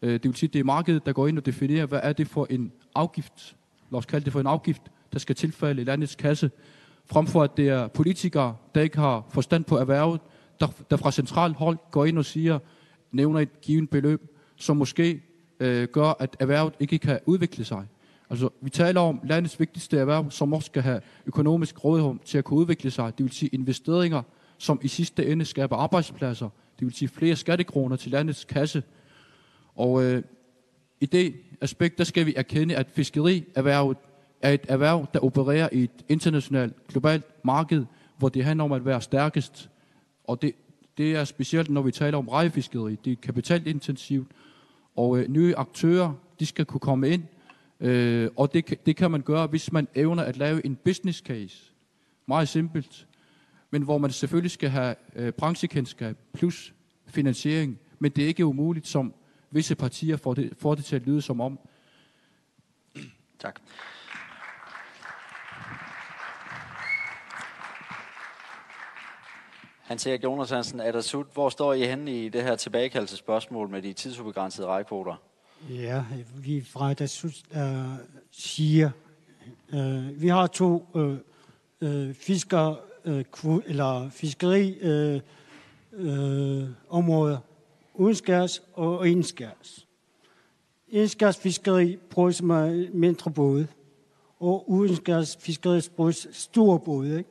Det vil sige, at det er markedet, der går ind og definerer, hvad er det for en afgift, lad os kalde det for en afgift, der skal tilfalde landets kasse, frem for at det er politikere, der ikke har forstand på erhvervet, der fra centralt hold går ind og nævner et givet beløb, som måske gør, at erhvervet ikke kan udvikle sig. Altså, vi taler om landets vigtigste erhverv, som også skal have økonomisk råderum til at kunne udvikle sig. Det vil sige investeringer, som i sidste ende skaber arbejdspladser. Det vil sige flere skattekroner til landets kasse. Og i det aspekt, der skal vi erkende, at fiskerierhvervet er et erhverv, der opererer i et internationalt, globalt marked, hvor det handler om at være stærkest. Og det er specielt, når vi taler om rejefiskeri. Det er kapitalintensivt, og nye aktører, de skal kunne komme ind. Og det kan man gøre, hvis man evner at lave en business case. Meget simpelt. Men hvor man selvfølgelig skal have branchekendskab plus finansiering. Men det er ikke umuligt, som visse partier får det til at lyde som om. Tak. Hans Erik Jonas Hansen, Atassut, hvor står I henne i det her tilbagekaldelsespørgsmål med de tidsubegrænsede rejekvoter? Ja, vi fra Atassut siger, vi har to fiskeriområder, udenskærs og indskærs. Indskærs fiskeri bruges med mindre både, og udenskærs fiskeri bruges store både, ikke?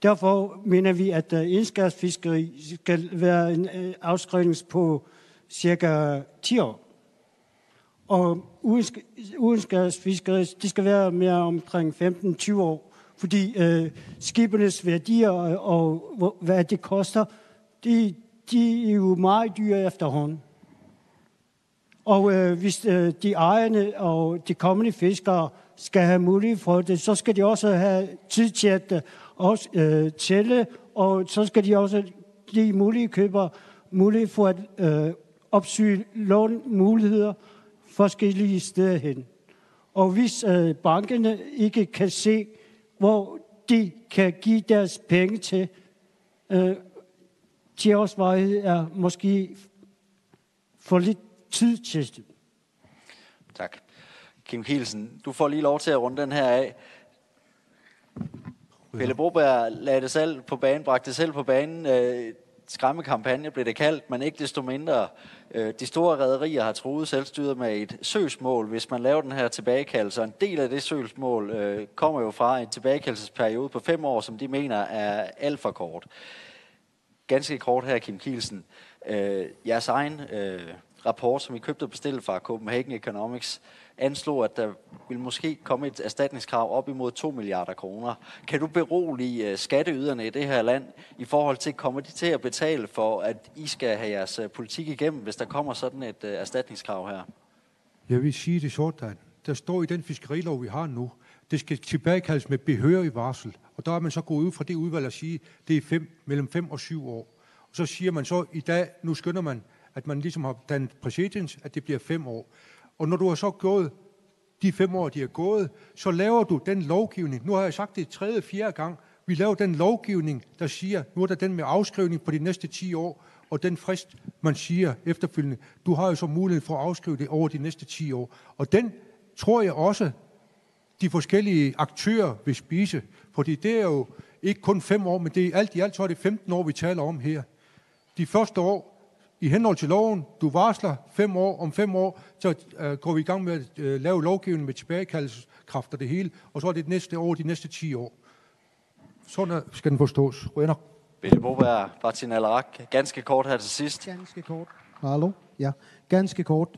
Derfor mener vi, at indskærs fiskeri skal være en afskrivning på cirka 10 år. Og udenskærs fiskeri, de skal være mere omkring 15-20 år, fordi skibenes værdier og hvad det koster, de er jo meget dyre efterhånden. Og hvis de ejerne og de kommende fiskere skal have mulighed for det, så skal de også have tid til at tælle, og så skal de også give mulige købere mulighed for at opsøge lånmuligheder forskellige steder hen. Og hvis bankerne ikke kan se, hvor de kan give deres penge til, 10 års varighed er måske for lidt tid til det. Tak. Kim Kielsen, du får lige lov til at runde den her af. Pelle Broberg lagde det selv på banen, bragte det selv på banen. Skræmmekampagne blev det kaldt, men ikke desto mindre. De store rederier har truet selvstyret med et søgsmål, hvis man laver den her tilbagekaldelse. En del af det søgsmål kommer jo fra en tilbagekaldelsesperiode på 5 år, som de mener er alt for kort. Ganske kort her, Kim Kielsen. Jeres egen rapport, som I købte og bestilte fra Copenhagen Economics, anslog, at der vil måske komme et erstatningskrav op imod 2 milliarder kroner. Kan du berolige skatteyderne i det her land i forhold til, kommer de til at betale for, at I skal have jeres politik igennem, hvis der kommer sådan et erstatningskrav her? Jeg vil sige det sådan. Der står i den fiskerilov, vi har nu, det skal tilbagekaldes med behørig varsel. Og der er man så gået ud fra det udvalg og sige, det er mellem 5 og 7 år. Og så siger man så i dag, nu skønner man, at man ligesom har dannet præcedens, at det bliver 5 år. Og når du har så gået de 5 år, de er gået, så laver du den lovgivning. Nu har jeg sagt det 3. og 4. gang. Vi laver den lovgivning, der siger, nu er der den med afskrivning på de næste 10 år, og den frist, man siger efterfølgende, du har jo så mulighed for at afskrive det over de næste 10 år. Og den tror jeg også, de forskellige aktører vil spise, fordi det er jo ikke kun 5 år, men det er alt i alt, så er det 15 år, vi taler om her. De første år, i henhold til loven, du varsler 5 år, om 5 år, så går vi i gang med at lave lovgivning med tilbagekaldelseskraft og det hele, og så er det næste år, de næste 10 år. Sådan skal den forstås. Rønner. Pelle Broberg, Martin Alarak, ganske kort her til sidst. Ganske kort. Hallo? Ja, ganske kort.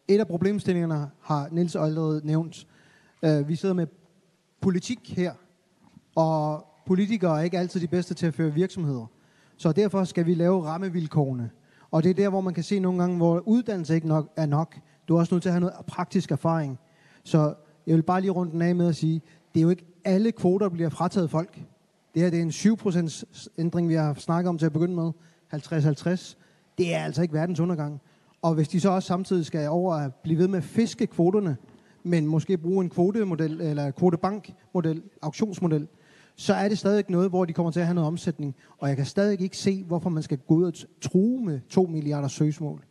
Et af problemstillingerne har Niels allerede nævnt. Vi sidder med politik her, og politikere er ikke altid de bedste til at føre virksomheder. Så derfor skal vi lave rammevilkårene. Og det er der, hvor man kan se nogle gange, hvor uddannelse ikke er nok. Du er også nødt til at have noget praktisk erfaring. Så jeg vil bare lige runde den af med at sige, det er jo ikke alle kvoter, der bliver frataget folk. Det her det er en 7% ændring, vi har snakket om til at begynde med. 50-50. Det er altså ikke verdens undergang. Og hvis de så også samtidig skal over at blive ved med at fiske kvoterne, men måske bruge en kvotemodel eller kvotebankmodel, auktionsmodel, så er det stadig noget, hvor de kommer til at have noget omsætning. Og jeg kan stadig ikke se, hvorfor man skal gå ud og true med 2 milliarder søgsmål.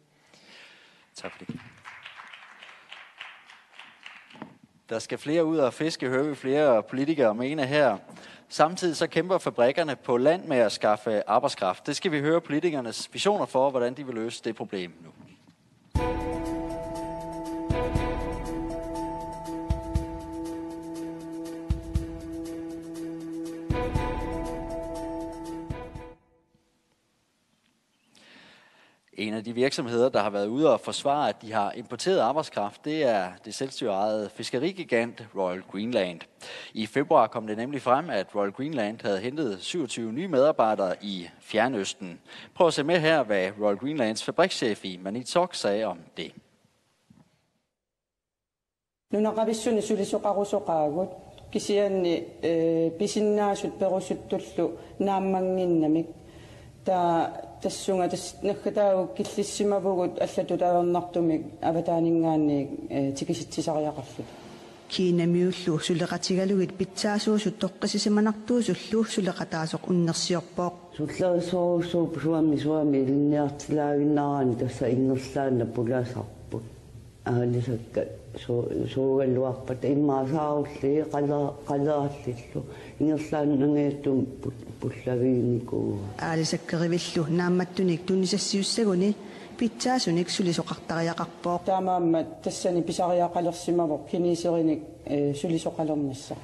Tak for det. Der skal flere ud og fiske, hører vi flere politikere mene her. Samtidig så kæmper fabrikkerne på land med at skaffe arbejdskraft. Det skal vi høre politikernes visioner for, hvordan de vil løse det problem nu. En af de virksomheder, der har været ude og forsvare, at de har importeret arbejdskraft, det er det selvstyreejede fiskerigigant Royal Greenland. I februar kom det nemlig frem, at Royal Greenland havde hentet 27 nye medarbejdere i Fjernøsten. Prøv at se med her, hvad Royal Greenlands fabrikschef i Manit Sok sagde om det. Nunaqavissunni sulisuqarusoqaagut kisianni pisinnaasut perussuttullu naammanginnamik ta tassunga tasnakhatau killissimavugut allatutaarnartumik avataaningaanni tikisitsisariaqarlut kiinamiullu suleqatigalugit pitsaasuusut toqqisimanartuusullu suleqataasoq unnersiorpooq sullerisuurussuu suami linniartilaaginnaaraani tassa innerlaanna pulaasarput aalisakkat suugalluarpat immaasaarullii qaleraallillu ingerlaannangaattum pullaviinikuu aalisakkeриvillu naammattunik tunnisassiussaguni pitsaasunik sulisoqartariaqarpooq taamaammat tassani pisariaqalersimavoq kiniserinik sulisoqalermassa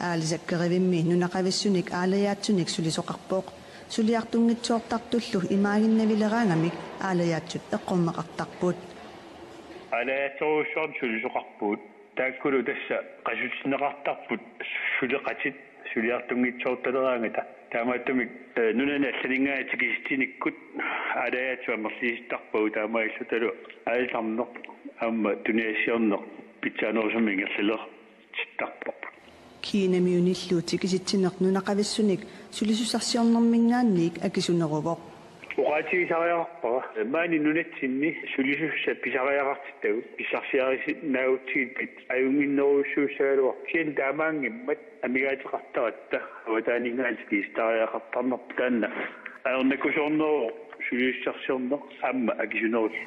aalisakkerivimmi nunaqavissunik aalayaatsunik sulisoqarpooq suliartungitsoortartullu imaaginnavilleraangamik aalayaatsut eqqormaqartarput alayaatsoruussuarn sulisoqarpuut taakkulu tassa qasutsineqartarput suleqatit suliartungitsoortaleraangata taamaattumik nunana allaningaatikisitinikkut alayaatsuamerliisittarpuu taamaillutalu aalisarneq amma tuniassiorneq pitsaanorusumingerliler sittarpoq kiinamiunillu tikisittineq nunaqavissunik sulisusarsiornermingaanniik akisuneruvoq uqaatigisariaqarpara maani nunatsinni sulisussa pisariaqartittagu pissarsiarisit nautsigit ajunginneruussuussaaluar kien taamaangimmat amigaatiqartaratta avataaniingaatikistariaqartarnerp taanna aernakusorneru suliussarsiorneq amma akisunerus.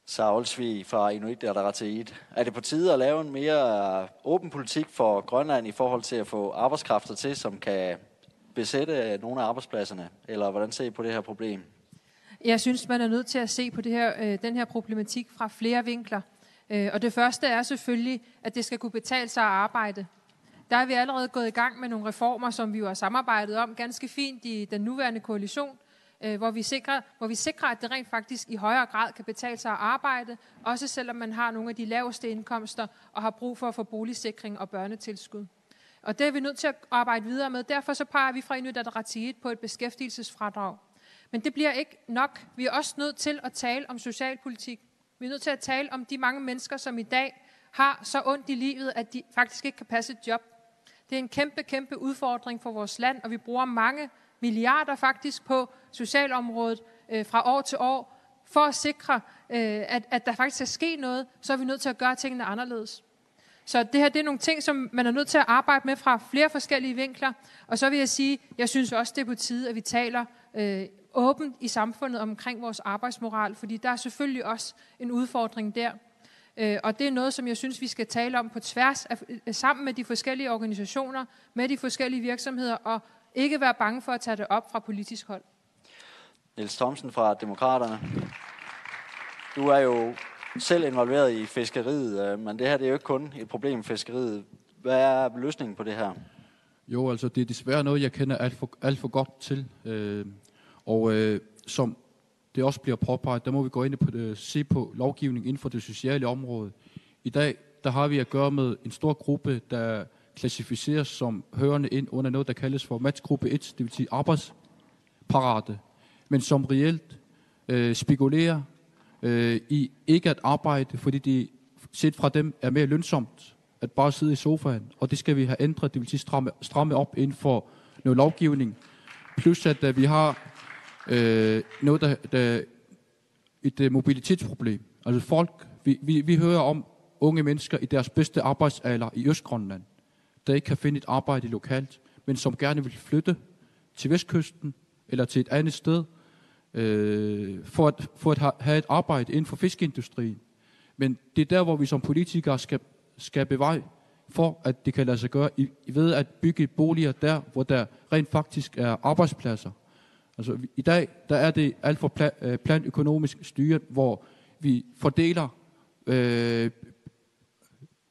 Sara Olsvig fra Inuit Ataqatigiit. Er det på tide at lave en mere åben politik for Grønland i forhold til at få arbejdskræfter til, som kan besætte nogle af arbejdspladserne? Eller hvordan ser I på det her problem? Jeg synes, man er nødt til at se på den her problematik fra flere vinkler. Og det første er selvfølgelig, at det skal kunne betale sig at arbejde. Der er vi allerede gået i gang med nogle reformer, som vi jo har samarbejdet om ganske fint i den nuværende koalition, hvor vi sikrer, at det rent faktisk i højere grad kan betale sig at arbejde, også selvom man har nogle af de laveste indkomster og har brug for at få boligsikring og børnetilskud. Og det er vi nødt til at arbejde videre med. Derfor så peger vi fra Inuit Ataqatigiit på et beskæftigelsesfradrag. Men det bliver ikke nok. Vi er også nødt til at tale om socialpolitik. Vi er nødt til at tale om de mange mennesker, som i dag har så ondt i livet, at de faktisk ikke kan passe et job. Det er en kæmpe, kæmpe udfordring for vores land, og vi bruger mange milliarder faktisk på socialområdet fra år til år. For at sikre, at der faktisk skal ske noget, så er vi nødt til at gøre tingene anderledes. Så det her det er nogle ting, som man er nødt til at arbejde med fra flere forskellige vinkler. Og så vil jeg sige, jeg synes også, det er på tide, at vi taler åbent i samfundet omkring vores arbejdsmoral, fordi der er selvfølgelig også en udfordring der. Og det er noget, som jeg synes, vi skal tale om på tværs, sammen med de forskellige organisationer, med de forskellige virksomheder, og ikke være bange for at tage det op fra politisk hold. Niels Thomsen fra Demokraterne. Du er jo selv involveret i fiskeriet, men det her det er jo ikke kun et problem i fiskeriet. Hvad er løsningen på det her? Jo, altså det er desværre noget, jeg kender alt for godt til. Som det også bliver påpeget, der må vi gå ind og se på lovgivning inden for det sociale område. I dag, der har vi at gøre med en stor gruppe, der klassificeres som hørende ind under noget, der kaldes for matchgruppe 1, det vil sige arbejdsparate, men som reelt spekulerer i ikke at arbejde, fordi de set fra dem er mere lønsomt at bare sidde i sofaen, og det skal vi have ændret, det vil sige stramme op inden for noget lovgivning. Plus at vi har noget, der et mobilitetsproblem. Altså folk, vi hører om unge mennesker i deres bedste arbejdsalder i Østgrønland, der ikke kan finde et arbejde lokalt, men som gerne vil flytte til Vestkysten eller til et andet sted, for at have et arbejde inden for fiskeindustrien. Men det er der, hvor vi som politikere skal beveje for, at det kan lade sig gøre, ved at bygge boliger der, hvor der rent faktisk er arbejdspladser. Altså i dag, der er det alt for planøkonomisk styret, hvor vi fordeler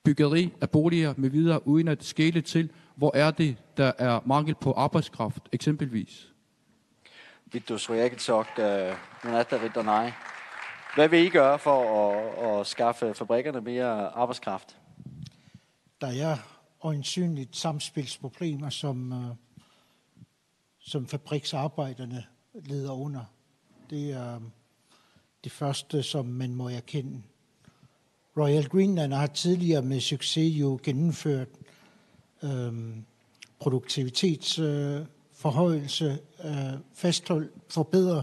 byggeri af boliger med videre, uden at skele til, hvor er det, der er mangel på arbejdskraft, eksempelvis. Vitus Reagetok, Nunatta Riddanai. Hvad vil I gøre for at skaffe fabrikkerne mere arbejdskraft? Der er øjensynligt samspilsproblemer, som fabriksarbejderne lider under. Det er det første, som man må erkende. Royal Greenland har tidligere med succes jo gennemført produktivitetsforhøjelse, forbedre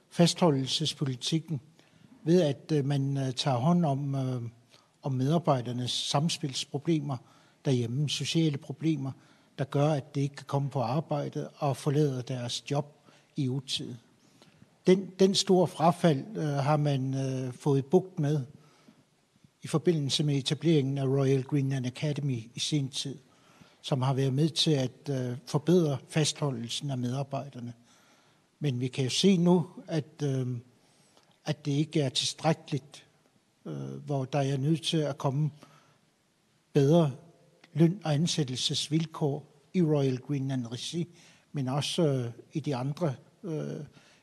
fastholdelsespolitikken ved at man tager hånd om medarbejdernes samspilsproblemer derhjemme, sociale problemer, der gør, at det ikke kan komme på arbejde og forlade deres job i utide. Den store frafald har man fået bugt med i forbindelse med etableringen af Royal Greenland Academy i sin tid, som har været med til at forbedre fastholdelsen af medarbejderne. Men vi kan jo se nu, at det ikke er tilstrækkeligt, hvor der er nødt til at komme bedre løn- og ansættelsesvilkår i Royal Greenland regi, men også i de andre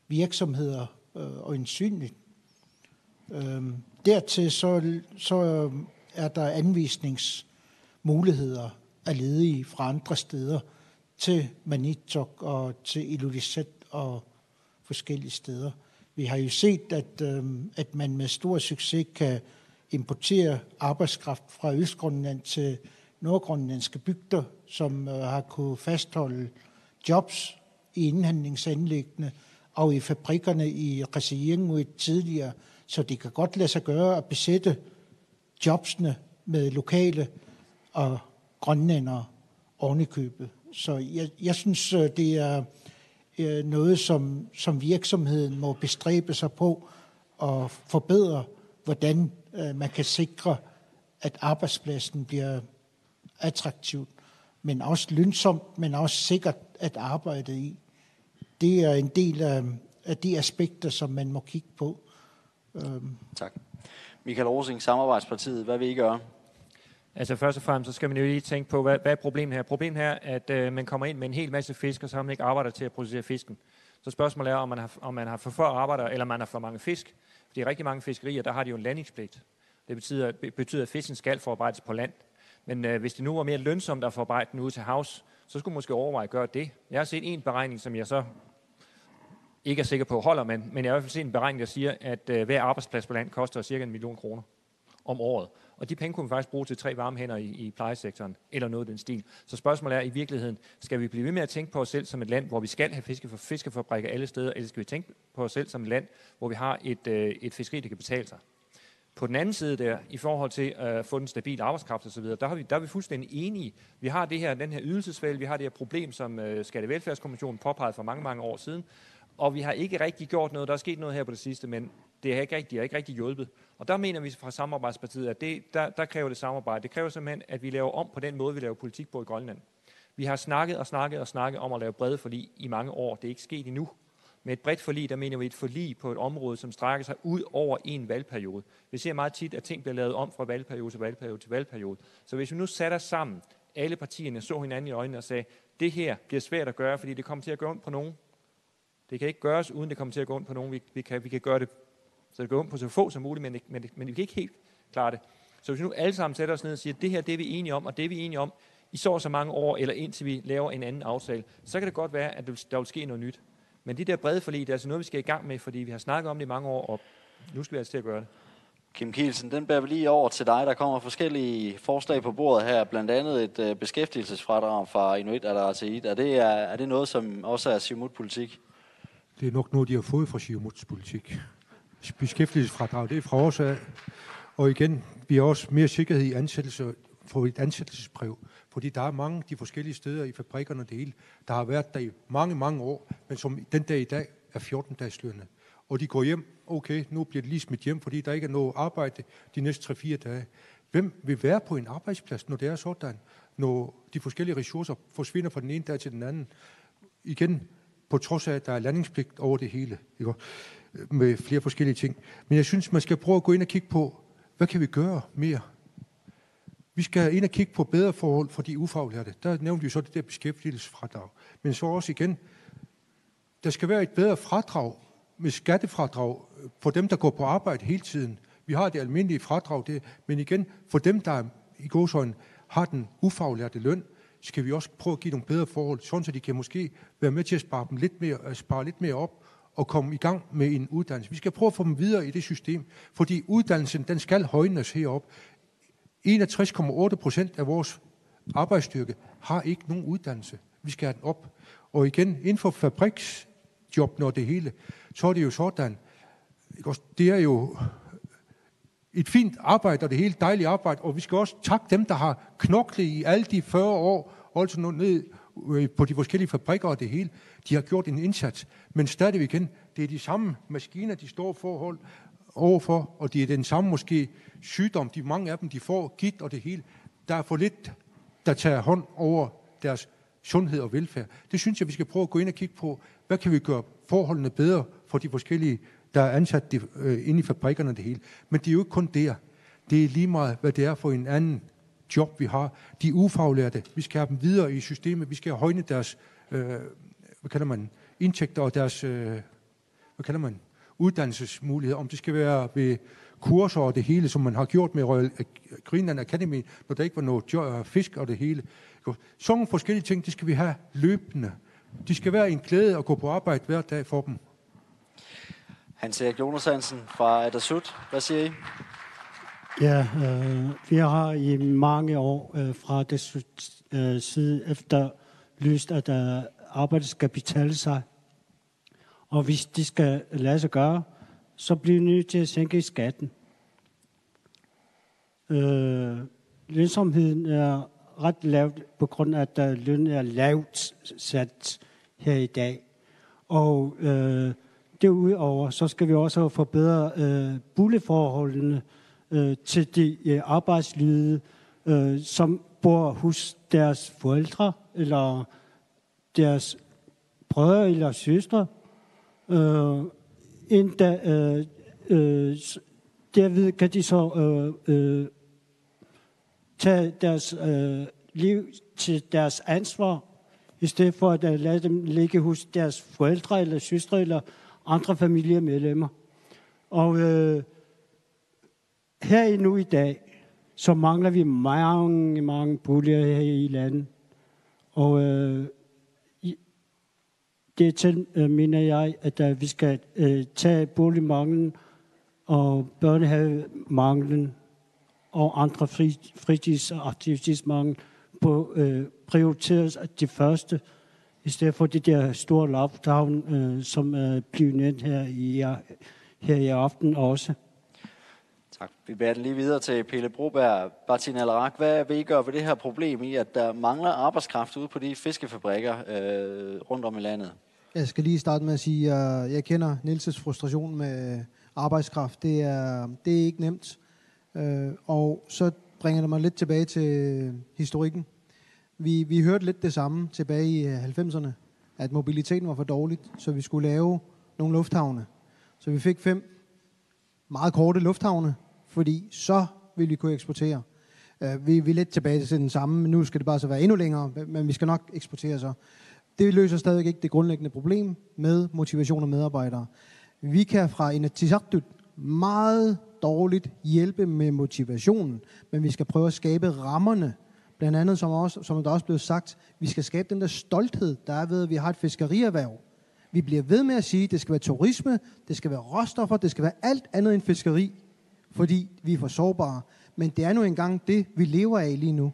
virksomheder øjensynligt. Dertil så er der anvisningsmuligheder af ledige fra andre steder til Maniitsoq og til Ilulissat og forskellige steder. Vi har jo set, at man med stor succes kan importere arbejdskraft fra Østgrønland til nordgrønlandske bygder, som har kunne fastholde jobs i indhandlingsanlæggene og i fabrikkerne i Qasigiannguit tidligere, så det kan godt lade sig gøre at besætte jobsene med lokale og grønlændere ovenikøbet. Så jeg synes, det er noget, som virksomheden må bestræbe sig på at forbedre hvordan man kan sikre, at arbejdspladsen bliver attraktivt, men også lønsomt, men også sikkert at arbejde i. Det er en del af de aspekter, som man må kigge på. Tak. Michael Rosing, Samarbejdspartiet, hvad vil I gøre? Altså først og fremmest, så skal man jo lige tænke på, hvad er problemet her? Problemet her er, at man kommer ind med en hel masse fisk, og så har man ikke arbejder til at producere fisken. Så spørgsmålet er, om man har for få arbejdere, eller man har for mange fisk. Fordi rigtig mange fiskerier, der har de jo en landingspligt. Det betyder, at fisken skal forarbejdes på land. Men hvis det nu var mere lønsomt at forarbejde den ude til havs, så skulle man måske overveje at gøre det. Jeg har set en beregning, som jeg så ikke er sikker på holder, men jeg har i hvert fald set en beregning, der siger, at hver arbejdsplads på land koster ca. 1 million kroner om året. Og de penge kunne vi faktisk bruge til 3 varme hænder i plejesektoren, eller noget af den stil. Så spørgsmålet er i virkeligheden, skal vi blive ved med at tænke på os selv som et land, hvor vi skal have fiskefabrikker alle steder, eller skal vi tænke på os selv som et land, hvor vi har et fiskeri, der kan betale sig? På den anden side der, i forhold til at få den stabile arbejdskraft osv., der er vi fuldstændig enige. Vi har den her ydelsesfælde, vi har det her problem, som Skattevelfærdskommissionen påpegede for mange, mange år siden, og vi har ikke rigtig gjort noget. Der er sket noget her på det sidste, men det har ikke rigtig hjulpet. Og der mener vi fra Samarbejdspartiet, at der kræver det samarbejde. Det kræver simpelthen, at vi laver om på den måde, vi laver politik på i Grønland. Vi har snakket om at lave brede forlig i mange år. Det er ikke sket endnu. Med et bredt forlig, der mener vi et forlig på et område, som strækker sig ud over en valgperiode. Vi ser meget tit, at ting bliver lavet om fra valgperiode til valgperiode til valgperiode. Så hvis vi nu satte os sammen, alle partierne så hinanden i øjnene og sagde, det her bliver svært at gøre, fordi det kommer til at gå ondt på nogen. Det kan ikke gøres, uden det kommer til at gå ondt på nogen. Vi kan gøre det, så det går ondt på så få som muligt, men vi kan ikke helt klare det. Så hvis vi nu alle sammen sætter os ned og siger, det her det er vi enige om, og det er vi enige om i så mange år, eller indtil vi laver en anden aftale, så kan det godt være, at der vil ske noget nyt. Men de der brede forlig, det er altså noget, vi skal i gang med, fordi vi har snakket om det i mange år, og nu skal vi altså til at gøre det. Kim Kielsen, den bærer vi lige over til dig. Der kommer forskellige forslag på bordet her, blandt andet et beskæftigelsesfradrag fra Inuit Ataqatigiit. Er det noget, som også er Siumut-politik? Det er nok noget, de har fået fra Siumuts politik. Beskæftigelsesfradrag, det er fra os af. Og igen, vi har også mere sikkerhed i ansættelse for et ansættelsesbrev. Fordi der er mange de forskellige steder i fabrikkerne og det hele, der har været der i mange, mange år, men som den dag i dag er 14-dagslønne. Og de går hjem, okay, nu bliver det lige smidt hjem, fordi der ikke er noget arbejde de næste 3-4 dage. Hvem vil være på en arbejdsplads, når det er sådan? Når de forskellige ressourcer forsvinder fra den ene dag til den anden. Igen, på trods af, at der er landingspligt over det hele, ikke? Med flere forskellige ting. Men jeg synes, man skal prøve at gå ind og kigge på, hvad kan vi gøre mere? Vi skal ind og kigge på bedre forhold for de ufaglærte. Der nævnte vi så det der beskæftigelsesfradrag. Men så også igen, der skal være et bedre fradrag med skattefradrag for dem, der går på arbejde hele tiden. Vi har det almindelige fradrag, men igen, for dem, der i gåseøjne har den ufaglærte løn, skal vi også prøve at give nogle bedre forhold, sådan så de kan måske være med til at spare lidt mere op og komme i gang med en uddannelse. Vi skal prøve at få dem videre i det system, fordi uddannelsen, den skal højnes herop. 61,8% af vores arbejdsstyrke har ikke nogen uddannelse. Vi skal have den op. Og igen, inden for fabriksjob, når det hele, så er det jo sådan. Det er jo et fint arbejde, og det hele dejligt arbejde, og vi skal også takke dem, der har knoklet i alle de 40 år, altså ned på de forskellige fabrikker og det hele. De har gjort en indsats, men stadig igen, det er de samme maskiner, de står forhold overfor, og det er den samme måske sygdom, mange af dem, de får gigt og det hele. Der er for lidt, der tager hånd over deres sundhed og velfærd. Det synes jeg, vi skal prøve at gå ind og kigge på, hvad kan vi gøre forholdene bedre for de forskellige, der er ansat inde i fabrikkerne og det hele. Men det er jo ikke kun der. Det er lige meget, hvad det er for en anden job, vi har. De ufaglærte, vi skal have dem videre i systemet, vi skal højne deres, indtægter og deres, uddannelsesmuligheder, om det skal være ved kurser og det hele, som man har gjort med Royal Greenland Academy, når der ikke var noget fisk og det hele. Sådan nogle forskellige ting, det skal vi have løbende. De skal være en glæde at gå på arbejde hver dag for dem. Hans Erik Jonas Hansen fra Ataqatigiit. Hvad siger I? Ja, vi har i mange år fra det side efterlyst, at arbejdet skal betale sig. Og hvis det skal lade sig gøre, så bliver vi nødt til at sænke skatten. Lønsomheden er ret lavt på grund af, at lønnen er lavt sat her i dag. Og derudover så skal vi også forbedre boligforholdene til de arbejdsledige, som bor hos deres forældre eller deres brødre eller søstre. Derved kan de så tage deres liv til deres ansvar, i stedet for at lade dem ligge hos deres forældre eller søstre eller andre familiemedlemmer. Og her nu i dag, så mangler vi mange boliger her i landet. Og det til, mener jeg, at vi skal tage boligmanglen og børnehavemanglen og andre fritids- og aktivitetsmangel på prioriteres de første, i stedet for det der store lockdown, som bliver nævnt her i aften også. Tak. Vi bærer den lige videre til Pelle Broberg. Martin Alarak, hvad vil I gøre ved det her problem i, at der mangler arbejdskraft ude på de fiskefabrikker rundt om i landet? Jeg skal lige starte med at sige, at jeg kender Nielses frustration med arbejdskraft. Det er ikke nemt. Og så bringer det mig lidt tilbage til historikken. Vi hørte lidt det samme tilbage i 90'erne, at mobiliteten var for dårligt, så vi skulle lave nogle lufthavne. Så vi fik 5 meget korte lufthavne, fordi så ville vi kunne eksportere. Vi er lidt tilbage til den samme, men nu skal det bare så være endnu længere, men vi skal nok eksportere så. Det løser stadig ikke det grundlæggende problem med motivation af medarbejdere. Vi kan fra Inatsisartut meget dårligt hjælpe med motivationen, men vi skal prøve at skabe rammerne. Blandt andet, som der også blev sagt, vi skal skabe den der stolthed, der er ved, at vi har et fiskerierhverv. Vi bliver ved med at sige, at det skal være turisme, det skal være råstoffer, det skal være alt andet end fiskeri, fordi vi er for sårbare. Men det er nu engang det, vi lever af lige nu.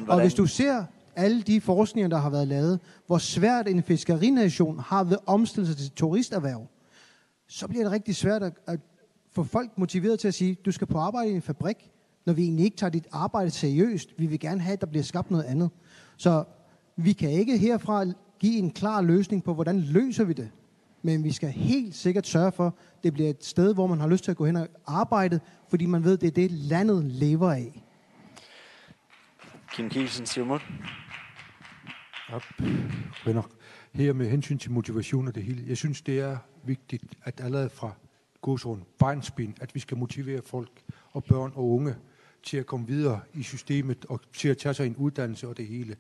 Og hvis du ser alle de forskninger, der har været lavet, hvor svært en fiskerination har ved at omstille sig til turisterhverv, så bliver det rigtig svært at få folk motiveret til at sige, du skal på arbejde i en fabrik, når vi egentlig ikke tager dit arbejde seriøst. Vi vil gerne have, at der bliver skabt noget andet. Så vi kan ikke herfra give en klar løsning på, hvordan løser vi det. Men vi skal helt sikkert sørge for, at det bliver et sted, hvor man har lyst til at gå hen og arbejde, fordi man ved, at det er det, landet lever af. Kim Kielsen, Siumut. Her med hensyn til motivation og det hele. Jeg synes, det er vigtigt, at allerede fra godsorden barnsben, at vi skal motivere folk og børn og unge til at komme videre i systemet og til at tage sig en uddannelse og det hele.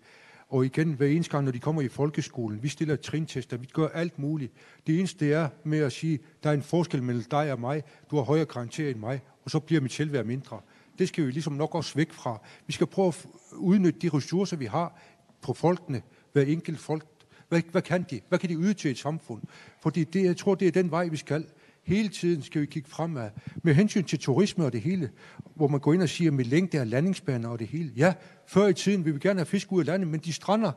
Og igen, hver eneste gang, når de kommer i folkeskolen, vi stiller trintester, vi gør alt muligt. Det eneste det er med at sige, der er en forskel mellem dig og mig, du har højere karakter end mig, og så bliver mit selvværd mindre. Det skal vi ligesom nok også væk fra. Vi skal prøve at udnytte de ressourcer, vi har på folkene, hver enkelt folk. Hvad kan de? Hvad kan de yde til et samfund? Fordi jeg tror, det er den vej, vi skal. Hele tiden skal vi kigge fremad. Med hensyn til turisme og det hele, hvor man går ind og siger med længde af landingsbaner og det hele. Ja, før i tiden vil vi gerne have fisk ud af landet, men de strander,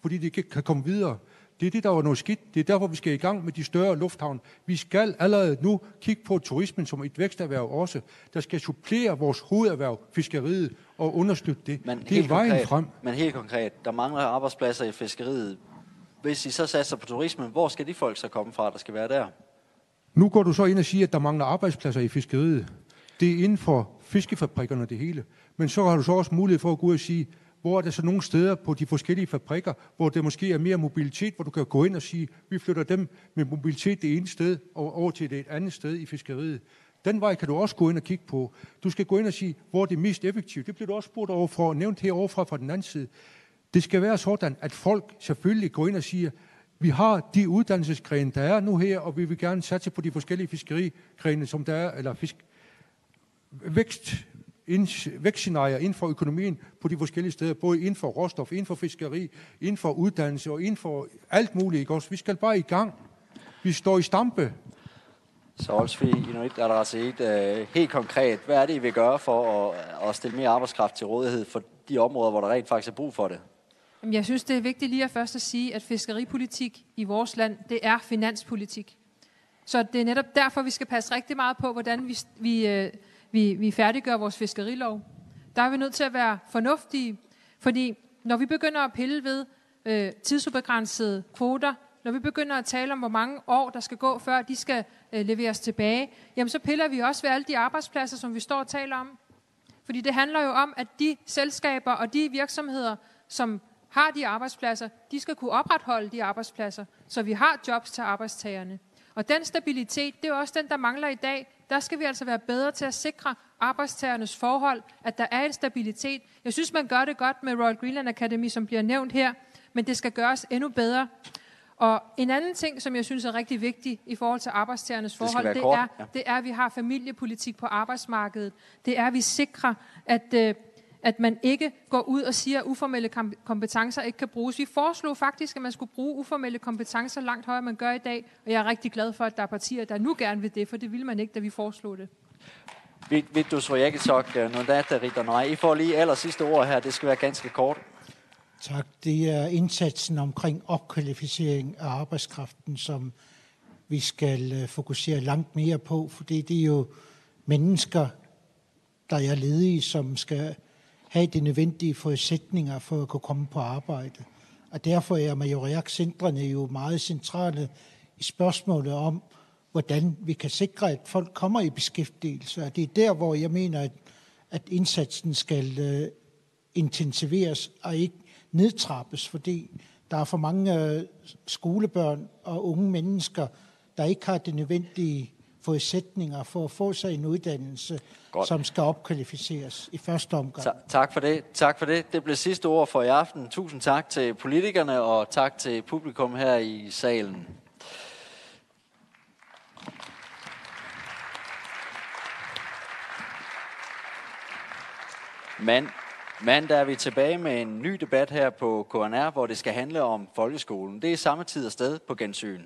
fordi de ikke kan komme videre. Det er det, der var noget skidt. Det er derfor, vi skal i gang med de større lufthavne. Vi skal allerede nu kigge på turismen som et væksterhverv også, der skal supplere vores hovederhverv, fiskeriet, og understøtte det. Det er vejen frem. Men helt konkret, der mangler arbejdspladser i fiskeriet. Hvis I så satser på turismen, hvor skal de folk så komme fra, der skal være der? Nu går du så ind og siger, at der mangler arbejdspladser i fiskeriet. Det er inden for fiskefabrikkerne det hele. Men så har du så også mulighed for at gå ud og sige, hvor er der så nogle steder på de forskellige fabrikker, hvor der måske er mere mobilitet, hvor du kan gå ind og sige, vi flytter dem med mobilitet det ene sted og over til det andet sted i fiskeriet. Den vej kan du også gå ind og kigge på. Du skal gå ind og sige, hvor det er mest effektivt. Det bliver du også spurgt overfra og nævnt heroverfra fra den anden side. Det skal være sådan, at folk selvfølgelig går ind og siger, vi har de uddannelsesgrene, der er nu her, og vi vil gerne satse på de forskellige fiskerigrene, som der er, eller vækstscenarier inden for økonomien på de forskellige steder, både inden for råstof, inden for fiskeri, inden for uddannelse og inden for alt muligt. Ikke også? Vi skal bare i gang. Vi står i stampe. Så Olsvig, Inuit Ataqatigiit, helt konkret, hvad er det, I vil gøre for at stille mere arbejdskraft til rådighed for de områder, hvor der rent faktisk er brug for det? Jeg synes, det er vigtigt lige at først at sige, at fiskeripolitik i vores land, det er finanspolitik. Så det er netop derfor, vi skal passe rigtig meget på, hvordan vi færdiggør vores fiskerilov. Der er vi nødt til at være fornuftige, fordi når vi begynder at pille ved tidsubegrænsede kvoter, når vi begynder at tale om, hvor mange år der skal gå, før de skal leveres tilbage, jamen så piller vi også ved alle de arbejdspladser, som vi står og taler om. Fordi det handler jo om, at de selskaber og de virksomheder, som har de arbejdspladser, de skal kunne opretholde de arbejdspladser, så vi har jobs til arbejdstagerne. Og den stabilitet, det er også den, der mangler i dag. Der skal vi altså være bedre til at sikre arbejdstagernes forhold, at der er en stabilitet. Jeg synes, man gør det godt med Royal Greenland Academy, som bliver nævnt her, men det skal gøres endnu bedre. Og en anden ting, som jeg synes er rigtig vigtig i forhold til arbejdstagernes forhold, det er, at vi har familiepolitik på arbejdsmarkedet. Det er, at vi sikrer, at man ikke går ud og siger, at uformelle kompetencer ikke kan bruges. Vi foreslog faktisk, at man skulle bruge uformelle kompetencer langt højere, man gør i dag. Og jeg er rigtig glad for, at der er partier, der nu gerne vil det, for det ville man ikke, da vi foreslog det. Vitus Rojakitok, Nondata Ritanaj. I får lige aller sidste ord her. Det skal være ganske kort. Tak. Det er indsatsen omkring opkvalificering af arbejdskraften, som vi skal fokusere langt mere på, for det er jo mennesker, der er ledige, som skal have de nødvendige forudsætninger for at kunne komme på arbejde. Og derfor er Majorek-centrene jo meget centrale i spørgsmålet om, hvordan vi kan sikre, at folk kommer i beskæftigelse. Og det er der, hvor jeg mener, at indsatsen skal intensiveres og ikke nedtrappes, fordi der er for mange skolebørn og unge mennesker, der ikke har det nødvendige forudsætninger for at få sig en uddannelse, som skal opkvalificeres i første omgang. Tak for det. Tak for det. Det blev sidste ord for i aften. Tusind tak til politikerne, og tak til publikum her i salen. Mandag er vi tilbage med en ny debat her på KNR, hvor det skal handle om folkeskolen. Det er samme tid og sted på gensyn.